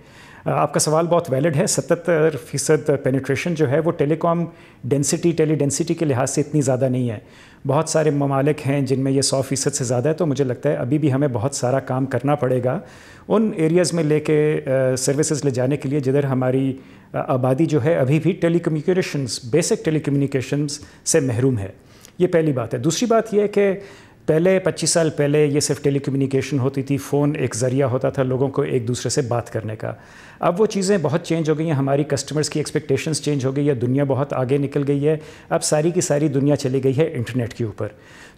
Speaker 11: आपका सवाल बहुत वैलिड है। 77% पेनिट्रेशन जो है वो टेलीकॉम टेली डेंसिटी के लिहाज से इतनी ज़्यादा नहीं है। बहुत सारे ममालिक हैं जिनमें ये 100% से ज़्यादा है, तो मुझे लगता है अभी भी हमें बहुत सारा काम करना पड़ेगा उन एरियाज़ में लेके सर्विसेज ले जाने के लिए जिधर हमारी आबादी जो है अभी भी टेलीकम्युनिकेशंस, बेसिक टेलीकम्युनिकेशंस से महरूम है। ये पहली बात है। दूसरी बात यह है कि पहले 25 साल पहले ये सिर्फ टेलीकम्युनिकेशन होती थी, फ़ोन एक ज़रिया होता था लोगों को एक दूसरे से बात करने का। अब वो चीज़ें बहुत चेंज हो गई हैं, हमारी कस्टमर्स की एक्सपेक्टेशंस चेंज हो गई है, दुनिया बहुत आगे निकल गई है। अब सारी की सारी दुनिया चली गई है इंटरनेट के ऊपर।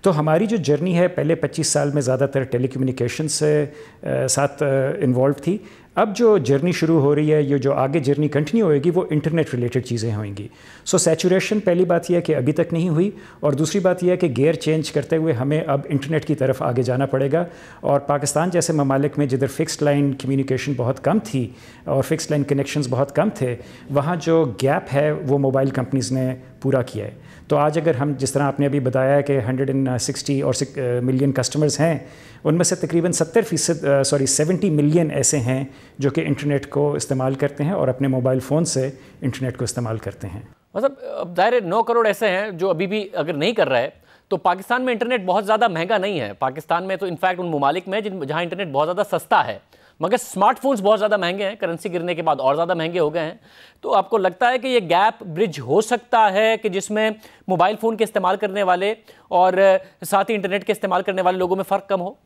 Speaker 11: तो हमारी जो जर्नी है पहले 25 साल में ज़्यादातर टेलीकम्युनिकेशन से साथ इन्वॉल्व थी। अब जो जर्नी शुरू हो रही है, ये जो आगे जर्नी कंटिन्यू होएगी, वो इंटरनेट रिलेटेड चीज़ें होंगी। सो सैचुरेशन पहली बात यह है कि अभी तक नहीं हुई, और दूसरी बात यह है कि गियर चेंज करते हुए हमें अब इंटरनेट की तरफ आगे जाना पड़ेगा। और पाकिस्तान जैसे ममालिक में जिधर फिक्स्ड लाइन कम्युनिकेशन बहुत कम थी और फिक्स्ड लाइन कनेक्शंस बहुत कम थे, वहाँ जो गैप है वो मोबाइल कंपनीज़ ने पूरा किया है। तो आज अगर हम, जिस तरह आपने अभी बताया कि 160 और मिलियन कस्टमर्स हैं, उनमें से तकरीबन 70 मिलियन ऐसे हैं जो कि इंटरनेट को इस्तेमाल करते हैं और अपने मोबाइल फ़ोन से इंटरनेट को इस्तेमाल करते हैं।
Speaker 1: मतलब ज़ाहिर 9 करोड़ ऐसे हैं जो अभी भी अगर नहीं कर रहा है, तो पाकिस्तान में इंटरनेट बहुत ज़्यादा महंगा नहीं है। पाकिस्तान में तो इनफैक्ट उन ममालिक में जहाँ इंटरनेट बहुत ज़्यादा सस्ता है, मगर स्मार्टफोन्स बहुत ज़्यादा महंगे हैं, करेंसी गिरने के बाद और ज़्यादा महंगे हो गए हैं। तो आपको लगता है कि ये गैप ब्रिज हो सकता है कि जिसमें मोबाइल फ़ोन के इस्तेमाल करने वाले और साथ ही इंटरनेट के इस्तेमाल करने वाले लोगों में फ़र्क कम हो?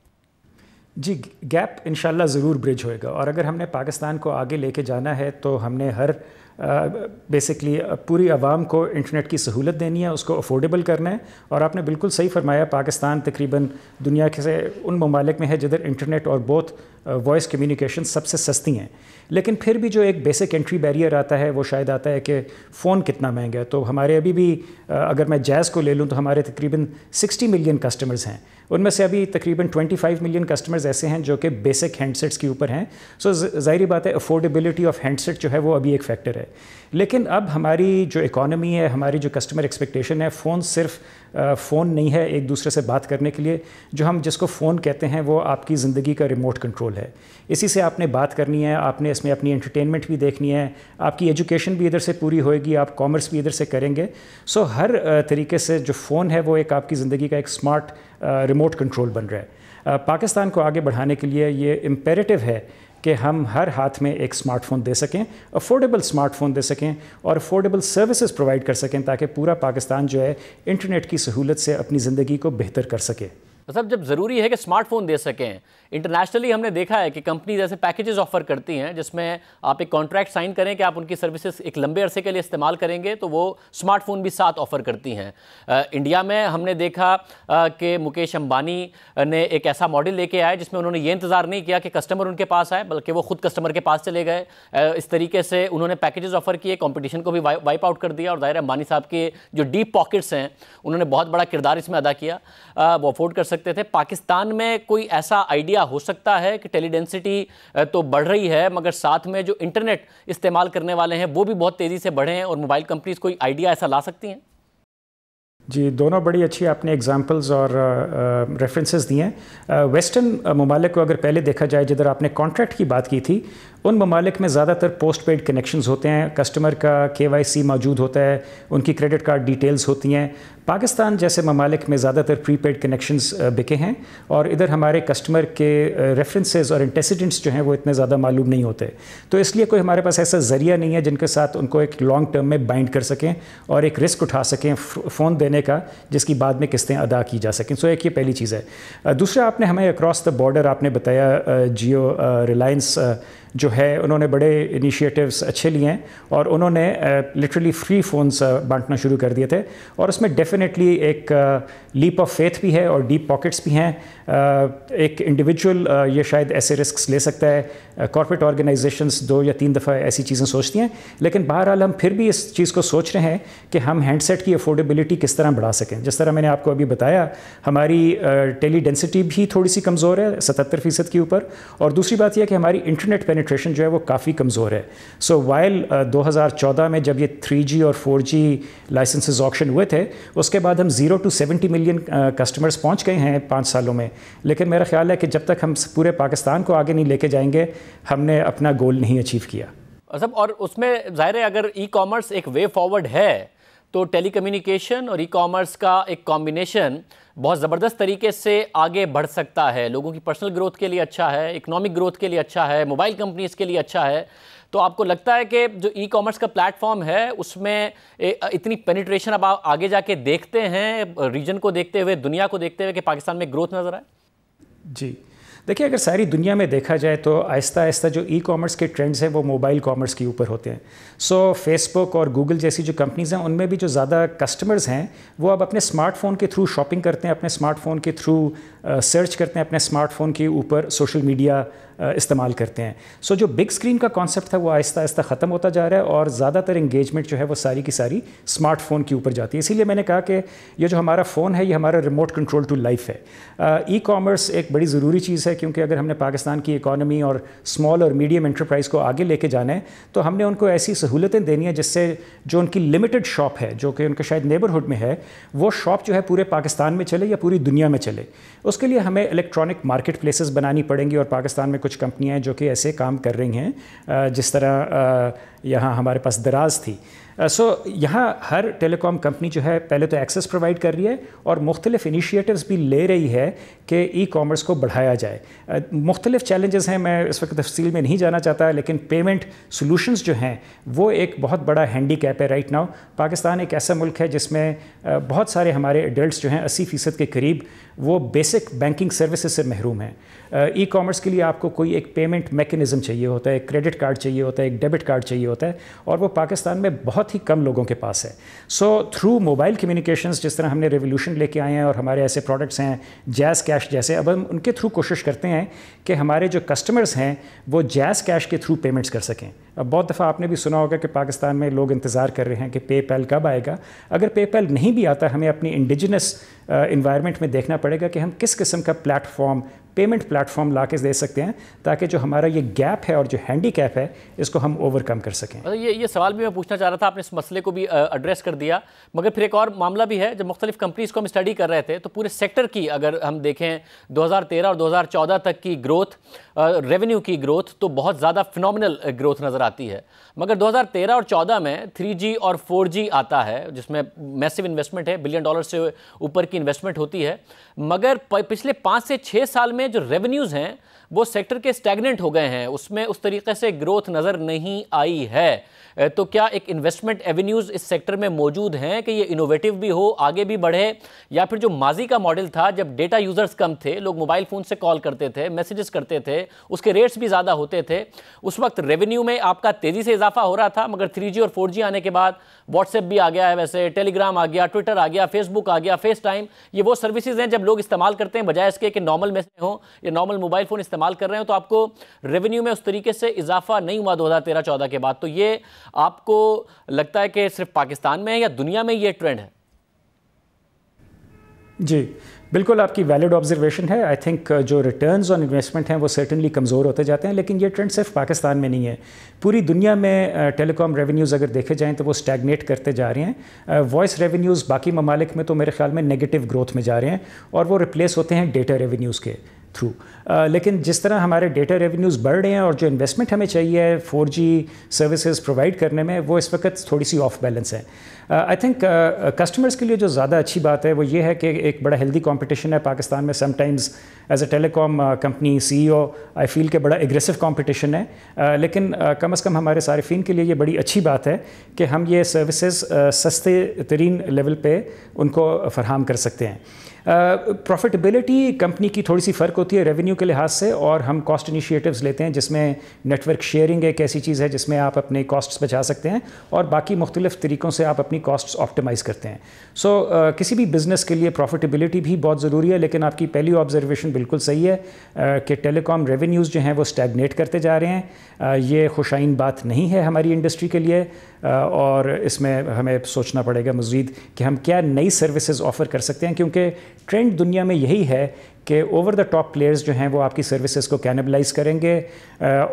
Speaker 11: जी, गैप इंशाल्लाह ज़रूर ब्रिज होएगा। और अगर हमने पाकिस्तान को आगे लेके जाना है तो हमने हर बेसिकली पूरी आवाम को इंटरनेट की सहूलत देनी है, उसको अफोर्डेबल करना है। और आपने बिल्कुल सही फरमाया, पाकिस्तान तकरीबन दुनिया के से उन ममालिक में है जिधर इंटरनेट और बोथ वॉइस कम्युनिकेशन सबसे सस्ती हैं। लेकिन फिर भी जो एक बेसिक एंट्री बैरियर आता है वो शायद आता है कि फ़ोन कितना महंगा है। तो हमारे अभी भी अगर मैं जैज़ को ले लूँ तो हमारे तकरीबन 60 मिलियन कस्टमर्स हैं। उनमें से अभी तकरीबन 25 मिलियन कस्टमर्स ऐसे हैं जो कि बेसिक हैंडसेट्स के ऊपर हैं। सो ज़ाहिर बात है अफोर्डेबिलिटी ऑफ हैंडसेट जो है वो अभी एक फैक्टर है। लेकिन अब हमारी जो इकॉनमी है, हमारी जो कस्टमर एक्सपेक्टेशन है, फ़ोन सिर्फ फ़ोन नहीं है एक दूसरे से बात करने के लिए। जो हम जिसको फ़ोन कहते हैं वो आपकी ज़िंदगी का रिमोट कंट्रोल है। इसी से आपने बात करनी है, आपने इसमें अपनी एंटरटेनमेंट भी देखनी है, आपकी एजुकेशन भी इधर से पूरी होएगी, आप कॉमर्स भी इधर से करेंगे। सो हर तरीके से जो फ़ोन है वो एक आपकी ज़िंदगी का एक स्मार्ट रिमोट कंट्रोल बन रहा है। पाकिस्तान को आगे बढ़ाने के लिए ये इम्पेरेटिव है कि हम हर हाथ में एक स्मार्टफोन दे सकें, अफोर्डेबल स्मार्टफोन दे सकें और अफोर्डेबल सर्विसेज प्रोवाइड कर सकें, ताकि पूरा पाकिस्तान जो है इंटरनेट की सहूलत से अपनी ज़िंदगी को बेहतर कर सके।
Speaker 1: मतलब जब ज़रूरी है कि स्मार्टफोन दे सकें, इंटरनेशनली हमने देखा है कि कंपनीज ऐसे पैकेजेस ऑफर करती हैं जिसमें आप एक कॉन्ट्रैक्ट साइन करें कि आप उनकी सर्विसेज एक लंबे अरसे के लिए इस्तेमाल करेंगे, तो वो स्मार्टफोन भी साथ ऑफर करती हैं। इंडिया में हमने देखा कि मुकेश अंबानी ने एक ऐसा मॉडल लेके आए जिसमें उन्होंने ये इंतज़ार नहीं किया कि कस्टमर उनके पास आए, बल्कि वो खुद कस्टमर के पास चले गए। इस तरीके से उन्होंने पैकेजेस ऑफर किए, कॉम्पिटिशन को भी वाइप आउट कर दिया। और ज़ाहिर अंबानी साहब के जो डीप पॉकेट्स हैं उन्होंने बहुत बड़ा किरदार इसमें अदा किया, वो अफोर्ड कर सकते थे। पाकिस्तान में कोई ऐसा आइडिया हो सकता है कि टेली डेंसिटी तो बढ़ रही है, मगर साथ में जो इंटरनेट इस्तेमाल करने वाले हैं वो भी बहुत तेज़ी से बढ़े हैं, और मोबाइल कंपनीज कोई आइडिया ऐसा ला सकती हैं?
Speaker 11: जी, दोनों बड़ी अच्छी आपने एग्जांपल्स और रेफरेंसेस दिए हैं। वेस्टर्न ममालिक को अगर पहले देखा जाए, जिधर आपने कॉन्ट्रैक्ट की बात की थी, उन ममालिक में ज़्यादातर पोस्ट पेड कनेक्शंस होते हैं, कस्टमर का KYC मौजूद होता है, उनकी क्रेडिट कार्ड डिटेल्स होती हैं। पाकिस्तान जैसे ममालिक में ज़्यादातर प्रीपेड कनेक्शंस बिके हैं, और इधर हमारे कस्टमर के रेफरेंसेस और एंटेसिडेंट्स जो हैं वो इतने ज़्यादा मालूम नहीं होते। तो इसलिए कोई हमारे पास ऐसा ज़रिया नहीं है जिनके साथ उनको एक लॉन्ग टर्म में बाइंड कर सकें और एक रिस्क उठा सकें फ़ोन देने का, जिसकी बाद में किस्तें अदा की जा सकें। सो एक ये पहली चीज़ है। दूसरा, आपने हमें अक्रॉस द बॉर्डर आपने बताया जियो रिलायंस जो है उन्होंने बड़े इनिशिएटिव्स अच्छे लिए हैं और उन्होंने लिटरली फ्री फ़ोन्स बांटना शुरू कर दिए थे और उसमें डेफिनेटली एक लीप ऑफ फेथ भी है और डीप पॉकेट्स भी हैं। एक इंडिविजुअल ये शायद ऐसे रिस्क्स ले सकता है, कॉर्पोरेट ऑर्गेनाइजेशंस 2 या 3 दफ़ा ऐसी चीज़ें सोचती हैं, लेकिन बहरहाल हम फिर भी इस चीज़ को सोच रहे हैं कि हम हैंडसेट की अफोर्डेबिलिटी किस तरह बढ़ा सकें। जिस तरह मैंने आपको अभी बताया, हमारी टेली डेंसिटी भी थोड़ी सी कमज़ोर है 77% के ऊपर, और दूसरी बात यह है कि हमारी इंटरनेट पेनिट्रेशन जो है वो काफ़ी कमज़ोर है। सो वाइल 2014 में जब ये 3G और 4G लाइसेंसेस ऑक्शन हुए थे, उसके बाद हम 0 to 70 मिलियन कस्टमर्स पहुँच गए हैं 5 सालों में, लेकिन मेरा ख्याल है कि जब तक हम पूरे पाकिस्तान को आगे नहीं लेके जाएंगे हमने अपना गोल नहीं अचीव किया।
Speaker 1: और उसमें ज़ाहिर है अगर ई कॉमर्स एक वे फॉरवर्ड है तो टेलीकम्युनिकेशन और ई कॉमर्स का एक कॉम्बिनेशन बहुत ज़बरदस्त तरीके से आगे बढ़ सकता है। लोगों की पर्सनल ग्रोथ के लिए अच्छा है, इकोनॉमिक ग्रोथ के लिए अच्छा है, मोबाइल कंपनीज़ के लिए अच्छा है। तो आपको लगता है कि जो ई कॉमर्स का प्लेटफॉर्म है उसमें इतनी पेनिट्रेशन अब आप आगे जाके देखते हैं, रीजन को देखते हुए, दुनिया को देखते हुए, कि पाकिस्तान में ग्रोथ नज़र आए?
Speaker 11: जी देखिए, अगर सारी दुनिया में देखा जाए तो आहिस्ता आहिस्ता जो ई कॉमर्स के ट्रेंड्स हैं वो मोबाइल कॉमर्स के ऊपर होते हैं। सो फेसबुक और गूगल जैसी जो कंपनीज़ हैं उनमें भी जो ज़्यादा कस्टमर्स हैं वो अब अपने स्मार्टफोन के थ्रू शॉपिंग करते हैं, अपने स्मार्टफोन के थ्रू सर्च करते हैं, अपने स्मार्टफोन के ऊपर सोशल मीडिया इस्तेमाल करते हैं। सो जो बिग स्क्रीन का कॉन्सेप्ट था वो आहिस्ता आहिस्ता ख़त्म होता जा रहा है और ज़्यादातर इंगेजमेंट जो है वो सारी की सारी स्मार्टफोन के ऊपर जाती है। इसीलिए मैंने कहा कि ये जो हमारा फ़ोन है ये हमारा रिमोट कंट्रोल टू लाइफ है। ई कॉमर्स एक बड़ी ज़रूरी चीज़ है, क्योंकि अगर हमने पाकिस्तान की इकॉनमी और स्मॉल और मीडियम एंटरप्राइज़ को आगे लेके जाना है तो हमने उनको ऐसी सहूलतें देनी है जिससे जो उनकी लिमिटेड शॉप है, जो कि उनके शायद नेबरहुड में है, वो शॉप जो है पूरे पाकिस्तान में चले या पूरी दुनिया में चले। उसके लिए हमें इलेक्ट्रॉनिक मार्केट प्लेसेस बनानी पड़ेंगी और पाकिस्तान में कुछ कंपनियां हैं जो कि ऐसे काम कर रही हैं, जिस तरह यहाँ हमारे पास दराज थी। सो यहाँ हर टेलीकॉम कंपनी जो है पहले तो एक्सेस प्रोवाइड कर रही है और मुख्तलिफ इनिशिएटिव्स भी ले रही है कि ई कॉमर्स को बढ़ाया जाए। मुख्तलिफ चैलेंजेस हैं, मैं इस वक्त तफसील में नहीं जाना चाहता, लेकिन पेमेंट सॉल्यूशंस जो हैं वो एक बहुत बड़ा हैंडीकैप है राइट नाउ। पाकिस्तान एक ऐसा मुल्क है जिसमें बहुत सारे हमारे एडल्ट्स जो हैं 80% के करीब वो बेसिक बैंकिंग सर्विसेज से महरूम हैं। ई कॉमर्स के लिए आपको कोई एक पेमेंट मैकेनिज़्म चाहिए होता है, एक क्रेडिट कार्ड चाहिए होता है, एक डेबिट कार्ड चाहिए होता है, और वो पाकिस्तान में बहुत ही कम लोगों के पास है। सो थ्रू मोबाइल कम्युनिकेशंस, जिस तरह हमने रेवोल्यूशन लेके आए हैं और हमारे ऐसे प्रोडक्ट्स हैं जैज़ कैश जैसे, अब हम उनके थ्रू कोशिश करते हैं कि हमारे जो कस्टमर्स हैं वो जैज़ कैश के थ्रू पेमेंट्स कर सकें। अब बहुत दफ़ा आपने भी सुना होगा कि पाकिस्तान में लोग इंतज़ार कर रहे हैं कि पेपैल कब आएगा। अगर पेपैल नहीं भी आता, हमें अपनी इंडिजिनस इन्वायरमेंट में देखना पड़ेगा कि हम किस किस्म का प्लेटफॉर्म, पेमेंट प्लेटफॉर्म ला के दे सकते हैं ताकि जो हमारा ये गैप है और जो हैंडीकैप है इसको हम ओवरकम कर सकें।
Speaker 1: ये सवाल भी मैं पूछना चाह रहा था, आपने इस मसले को भी एड्रेस कर दिया, मगर फिर एक और मामला भी है। जब मुख्तलिफ कंपनीज़ को हम स्टडी कर रहे थे तो पूरे सेक्टर की अगर हम देखें 2013 और 2014 तक की ग्रोथ, रेवेन्यू की ग्रोथ तो बहुत ज़्यादा फिनोमिनल ग्रोथ नज़र आती है, मगर 2013 और 14 में 3G और 4G आता है जिसमें मैसिव इन्वेस्टमेंट है, $1 बिलियन से ऊपर की इन्वेस्टमेंट होती है, मगर पिछले 5 से 6 साल में जो रेवेन्यूज़ हैं वो सेक्टर के स्टैग्नेंट हो गए हैं, उसमें उस तरीके से ग्रोथ नज़र नहीं आई है। तो क्या एक इन्वेस्टमेंट एवेन्यूज़ इस सेक्टर में मौजूद हैं कि ये इनोवेटिव भी हो, आगे भी बढ़े, या फिर जो माजी का मॉडल था जब डेटा यूज़र्स कम थे, लोग मोबाइल फ़ोन से कॉल करते थे, मैसेजेस करते थे, उसके रेट्स भी ज़्यादा होते थे, उस वक्त रेवेन्यू में आपका तेज़ी से इजाफा हो रहा था, मगर 3G और 4G आने के बाद व्हाट्सएप भी आ गया है, वैसे टेलीग्राम आ गया, ट्विटर आ गया, फेसबुक आ गया, फेस टाइम, ये वो सर्विसेज हैं जब लोग इस्तेमाल करते हैं बजाय इसके कि नॉर्मल मैसेज हो या नॉर्मल मोबाइल फ़ोन इस्तेमाल कर रहे हो, तो आपको रेवेन्यू में उस तरीके से इजाफा नहीं हुआ 2013-14 के बाद। तो ये आपको लगता है कि सिर्फ पाकिस्तान में है या दुनिया में ये ट्रेंड है?
Speaker 11: जी बिल्कुल, आपकी वैलिड ऑब्जर्वेशन है। आई थिंक जो रिटर्न्स ऑन इन्वेस्टमेंट हैं वो सर्टनली कमज़ोर होते जाते हैं, लेकिन ये ट्रेंड सिर्फ पाकिस्तान में नहीं है, पूरी दुनिया में टेलीकॉम रेवेन्यूज़ अगर देखे जाएँ तो वो स्टैग्नेट करते जा रहे हैं। वॉइस रेवेन्यूज़ बाकी ममालिक में तो मेरे ख्याल में नेगेटिव ग्रोथ में जा रहे हैं और वो रिप्लेस होते हैं डेटा रेवेन्यूज़ के थ्रू। लेकिन जिस तरह हमारे डेटा रेवेन्यूज़ बढ़ रहे हैं और जो इन्वेस्टमेंट हमें चाहिए 4G सर्विसेज प्रोवाइड करने में, वो इस वक्त थोड़ी सी ऑफ बैलेंस है। आई थिंक कस्टमर्स के लिए जो ज़्यादा अच्छी बात है वो ये है कि एक बड़ा हेल्दी कंपटीशन है पाकिस्तान में। Sometimes as a telecom company CEO I feel के बड़ा एग्रेसिव कंपटीशन है, लेकिन कम से कम हमारे सारिफिन के लिए ये बड़ी अच्छी बात है कि हम ये सर्विसेज सस्ते तरीन लेवल पे उनको फराहम कर सकते हैं। प्रॉफिटेबिलिटी कंपनी की थोड़ी सी फ़र्क होती है रेवेन्यू के लिहाज से, और हम कॉस्ट इनिशिएटिव्स लेते हैं जिसमें नेटवर्क शेयरिंग एक ऐसी चीज़ है जिसमें आप अपने कॉस्ट्स बचा सकते हैं और बाकी मुख्तलिफ़ तरीक़ों से आप अपनी कॉस्ट्स ऑप्टिमाइज़ करते हैं। सो किसी भी बिज़नेस के लिए प्रॉफिटेबिलिटी भी बहुत ज़रूरी है, लेकिन आपकी पहली ऑब्जर्वेशन बिल्कुल सही है कि टेलीकॉम रेवेन्यूज़ जो हैं वो स्टैगनेट करते जा रहे हैं। ये खुशाइन बात नहीं है हमारी इंडस्ट्री के लिए, और इसमें हमें सोचना पड़ेगा मज़ीद कि हम क्या नई सर्विसेज ऑफ़र कर सकते हैं, क्योंकि ट्रेंड दुनिया में यही है कि ओवर द टॉप प्लेयर्स जो हैं वो आपकी सर्विसेज को कैनिबलाइज करेंगे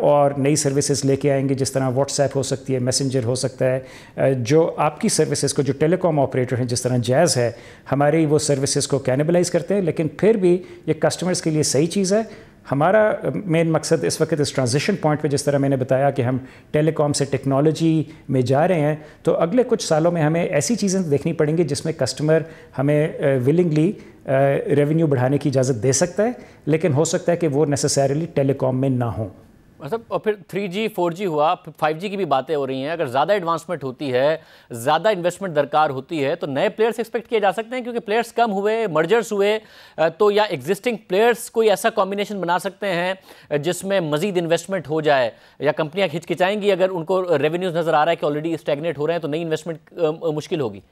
Speaker 11: और नई सर्विसेज लेके आएंगे, जिस तरह व्हाट्सएप हो सकती है, मैसेंजर हो सकता है, जो आपकी सर्विसेज को, जो टेलीकॉम ऑपरेटर हैं जिस तरह जैज़ है, हमारी वो सर्विसेज को कैनिबलाइज करते हैं। लेकिन फिर भी ये कस्टमर्स के लिए सही चीज़ है। हमारा मेन मकसद इस वक्त इस ट्रांजिशन पॉइंट पे, जिस तरह मैंने बताया कि हम टेलीकॉम से टेक्नोलॉजी में जा रहे हैं, तो अगले कुछ सालों में हमें ऐसी चीज़ें देखनी पड़ेंगी जिसमें कस्टमर हमें विलिंगली रेवेन्यू बढ़ाने की इजाज़त दे सकता है, लेकिन हो सकता है कि वो नेसेसरली टेलीकॉम में ना हो।
Speaker 1: मतलब और फिर 3G 4G हुआ, 5G की भी बातें हो रही हैं। अगर ज़्यादा एडवांसमेंट होती है, ज़्यादा इन्वेस्टमेंट दरकार होती है, तो नए प्लेयर्स एक्सपेक्ट किए जा सकते हैं, क्योंकि प्लेयर्स कम हुए, मर्जर्स हुए, तो या एग्जिस्टिंग प्लेयर्स कोई ऐसा कॉम्बिनेशन बना सकते हैं जिसमें मज़ीद इन्वेस्टमेंट हो जाए, या कंपनियाँ हिचकिचाएंगी अगर उनको रेवेन्यूज़ नज़र आ रहा है कि ऑलरेडी स्टैगनेट हो रहे हैं, तो नई इन्वेस्टमेंट मुश्किल होगी।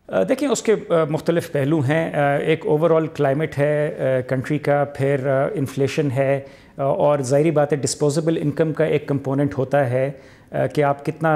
Speaker 11: देखिए, उसके मुख्तलिफ़ पहलू हैं। एक ओवरऑल क्लाइमेट है कंट्री का, फिर इन्फ्लेशन है, और ज़ाहिरी बात है डिस्पोजेबल इनकम का एक कंपोनेंट होता है कि आप कितना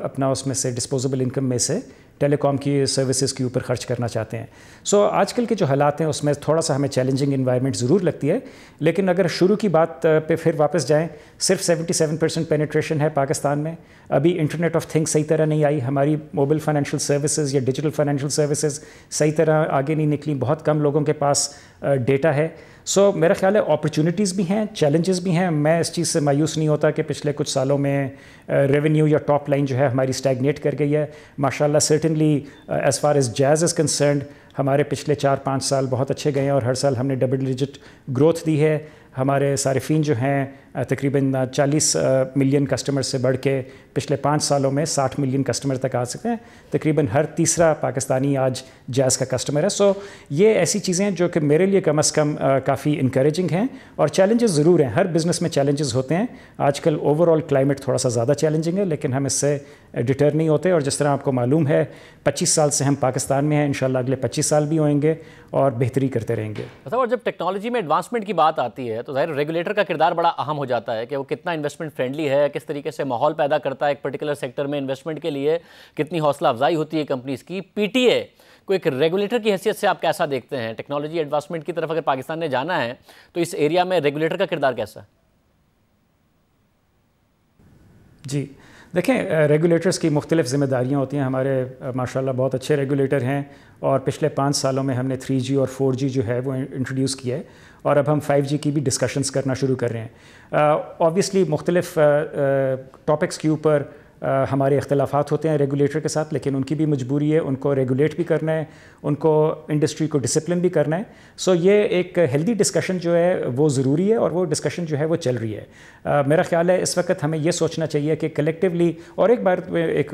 Speaker 11: अपना उसमें से डिस्पोजेबल इनकम में से टेलीकॉम की सर्विसेज के ऊपर ख़र्च करना चाहते हैं। सो आजकल के जो हालात हैं उसमें थोड़ा सा हमें चैलेंजिंग इन्वायरमेंट ज़रूर लगती है, लेकिन अगर शुरू की बात पे फिर वापस जाएं, सिर्फ 77% पेनिट्रेशन है पाकिस्तान में। अभी इंटरनेट ऑफ थिंग्स सही तरह नहीं आई, हमारी मोबाइल फाइनेंशियल सर्विसेज या डिजिटल फाइनेंशियल सर्विसेज सही तरह आगे नहीं निकली, बहुत कम लोगों के पास डेटा है। सो मेरा ख्याल है अपॉर्चुनिटीज़ भी हैं, चैलेंजेस भी हैं। मैं इस चीज़ से मायूस नहीं होता कि पिछले कुछ सालों में रेवेन्यू या टॉप लाइन जो है हमारी स्टैगनेट कर गई है। माशाल्लाह certainly as far as jazz is concerned हमारे पिछले 4-5 साल बहुत अच्छे गए हैं और हर साल हमने डबल डिजिट ग्रोथ दी है। हमारे सारिफीन जो हैं तकरीबन 40 मिलियन कस्टमर से बढ़ के पिछले 5 सालों में 60 मिलियन कस्टमर तक आ सकते हैं। तकरीबन हर तीसरा पाकिस्तानी आज जैज़ का कस्टमर है। सो ये ऐसी चीज़ें हैं जो कि मेरे लिए कम अज़ कम काफ़ी इंकरेजिंग हैं, और चैलेंजेस ज़रूर हैं, हर बिज़नेस में चैलेंजेस होते हैं। आजकल ओवरऑल क्लाइमेट थोड़ा सा ज़्यादा चैलेंजिंग है, लेकिन हम इससे डिटर नहीं होते, और जिस तरह आपको मालूम है 25 साल से हम पाकिस्तान में हैं, इंशाल्लाह अगले 25 साल भी होंगे और बेहतरी करते रहेंगे।
Speaker 1: अच्छा, और जब टेक्नोलॉजी में एडवांसमेंट की बात आती है तो ज़ाहिर रेगुलेटर का किरदार बड़ा अहम हो जाता है कि वो कितना इन्वेस्टमेंट फ्रेंडली है, किस तरीके से माहौल पैदा करता है एक पर्टिकुलर सेक्टर में इन्वेस्टमेंट के लिए, कितनी हौसला अफजाई होती है कंपनीज़ की। PTA को एक रेगुलेटर की हैसियत से आप कैसा देखते हैं? टेक्नोलॉजी एडवांसमेंट की तरफ अगर पाकिस्तान ने जाना है तो इस एरिया में रेगुलेटर का किरदार कैसा है?
Speaker 11: जी देखें, रेगुलेटर्स की मुख्तलिफ़ ज़िम्मेदारियाँ होती हैं। हमारे माशाल्लाह बहुत अच्छे रेगुलेटर हैं, और पिछले 5 सालों में हमने 3G और 4G जो है वो इंट्रोड्यूस किया है, और अब हम 5G की भी डिस्कशंस करना शुरू कर रहे हैं। ऑब्वियसली मुख्तलिफ़ टॉपिक्स के ऊपर हमारे इख्तलाफात होते हैं रेगुलेटर के साथ, लेकिन उनकी भी मजबूरी है, उनको रेगुलेट भी करना है, उनको इंडस्ट्री को डिसिप्लिन भी करना है। सो ये एक हेल्दी डिस्कशन जो है वो ज़रूरी है, और वो डिस्कशन जो है वो चल रही है। मेरा ख्याल है इस वक्त हमें ये सोचना चाहिए कि कलेक्टिवली, और एक बार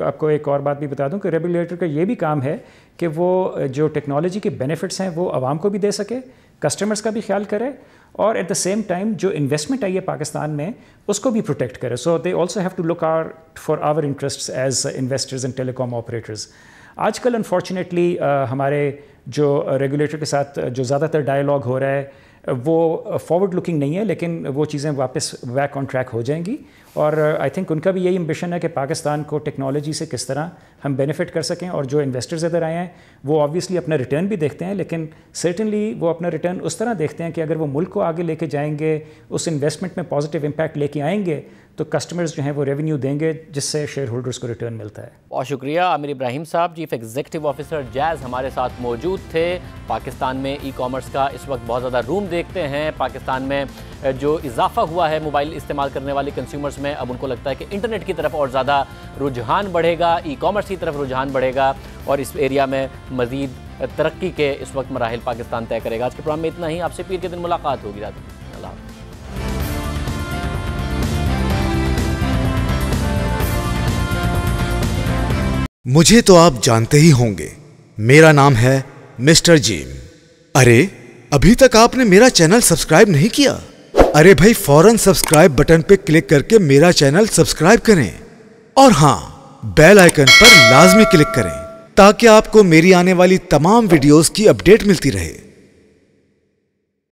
Speaker 11: आपको एक और बात भी बता दूं कि रेगुलेटर का ये भी काम है कि वो जो टेक्नोलॉजी के बेनिफिट्स हैं वो आवाम को भी दे सके, कस्टमर्स का भी ख्याल करे, और एट द सेम टाइम जो इन्वेस्टमेंट आई है पाकिस्तान में उसको भी प्रोटेक्ट करे। So they also have to look out for our interests as investors and telecom operators. आजकल अनफॉर्चुनेटली हमारे जो रेगुलेटर के साथ जो ज़्यादातर डायलॉग हो रहा है वो फॉरवर्ड लुकिंग नहीं है, लेकिन वो चीज़ें वापस बैक ऑन ट्रैक हो जाएंगी। और आई थिंक उनका भी यही एम्बिशन है कि पाकिस्तान को टेक्नोलॉजी से किस तरह हम बेनिफिट कर सकें, और जो इन्वेस्टर्स इधर आए हैं वो ऑब्वियसली अपना रिटर्न भी देखते हैं, लेकिन सर्टेनली वो अपना रिटर्न उस तरह देखते हैं कि अगर वो मुल्क को आगे लेके जाएंगे, उस इन्वेस्टमेंट में पॉजिटिव इम्पैक्ट लेके आएंगे, तो कस्टमर्स जो हैं वो रेवेन्यू देंगे, जिससे शेयर होल्डर्स को रिटर्न मिलता है।
Speaker 1: बहुत शुक्रिया आमिर इब्राहिम साहब, चीफ एग्जीक्यूटिव ऑफिसर जैज़ हमारे साथ मौजूद थे। पाकिस्तान में ई-कॉमर्स का इस वक्त बहुत ज़्यादा रूम देखते हैं। पाकिस्तान में जो इजाफा हुआ है मोबाइल इस्तेमाल करने वाले कंज्यूमर्स में, अब उनको लगता है कि इंटरनेट की तरफ और ज़्यादा रुझान बढ़ेगा, ई-कॉमर्स की तरफ रुझान बढ़ेगा, और इस एरिया में मज़ीद तरक्की के इस वक्त मराहिल पाकिस्तान तय करेगा। आज के प्रोग्राम में इतना ही। आपसे पीर के दिन मुलाकात होगी। रात अल्लाह हाफ़िज़।
Speaker 12: मुझे तो आप जानते ही होंगे, मेरा नाम है मिस्टर जिम। अरे अभी तक आपने मेरा चैनल सब्सक्राइब नहीं किया? अरे भाई फौरन सब्सक्राइब बटन पे क्लिक करके मेरा चैनल सब्सक्राइब करें और हाँ, बेल आइकन पर लाजमी क्लिक करें ताकि आपको मेरी आने वाली तमाम वीडियोस की अपडेट मिलती रहे।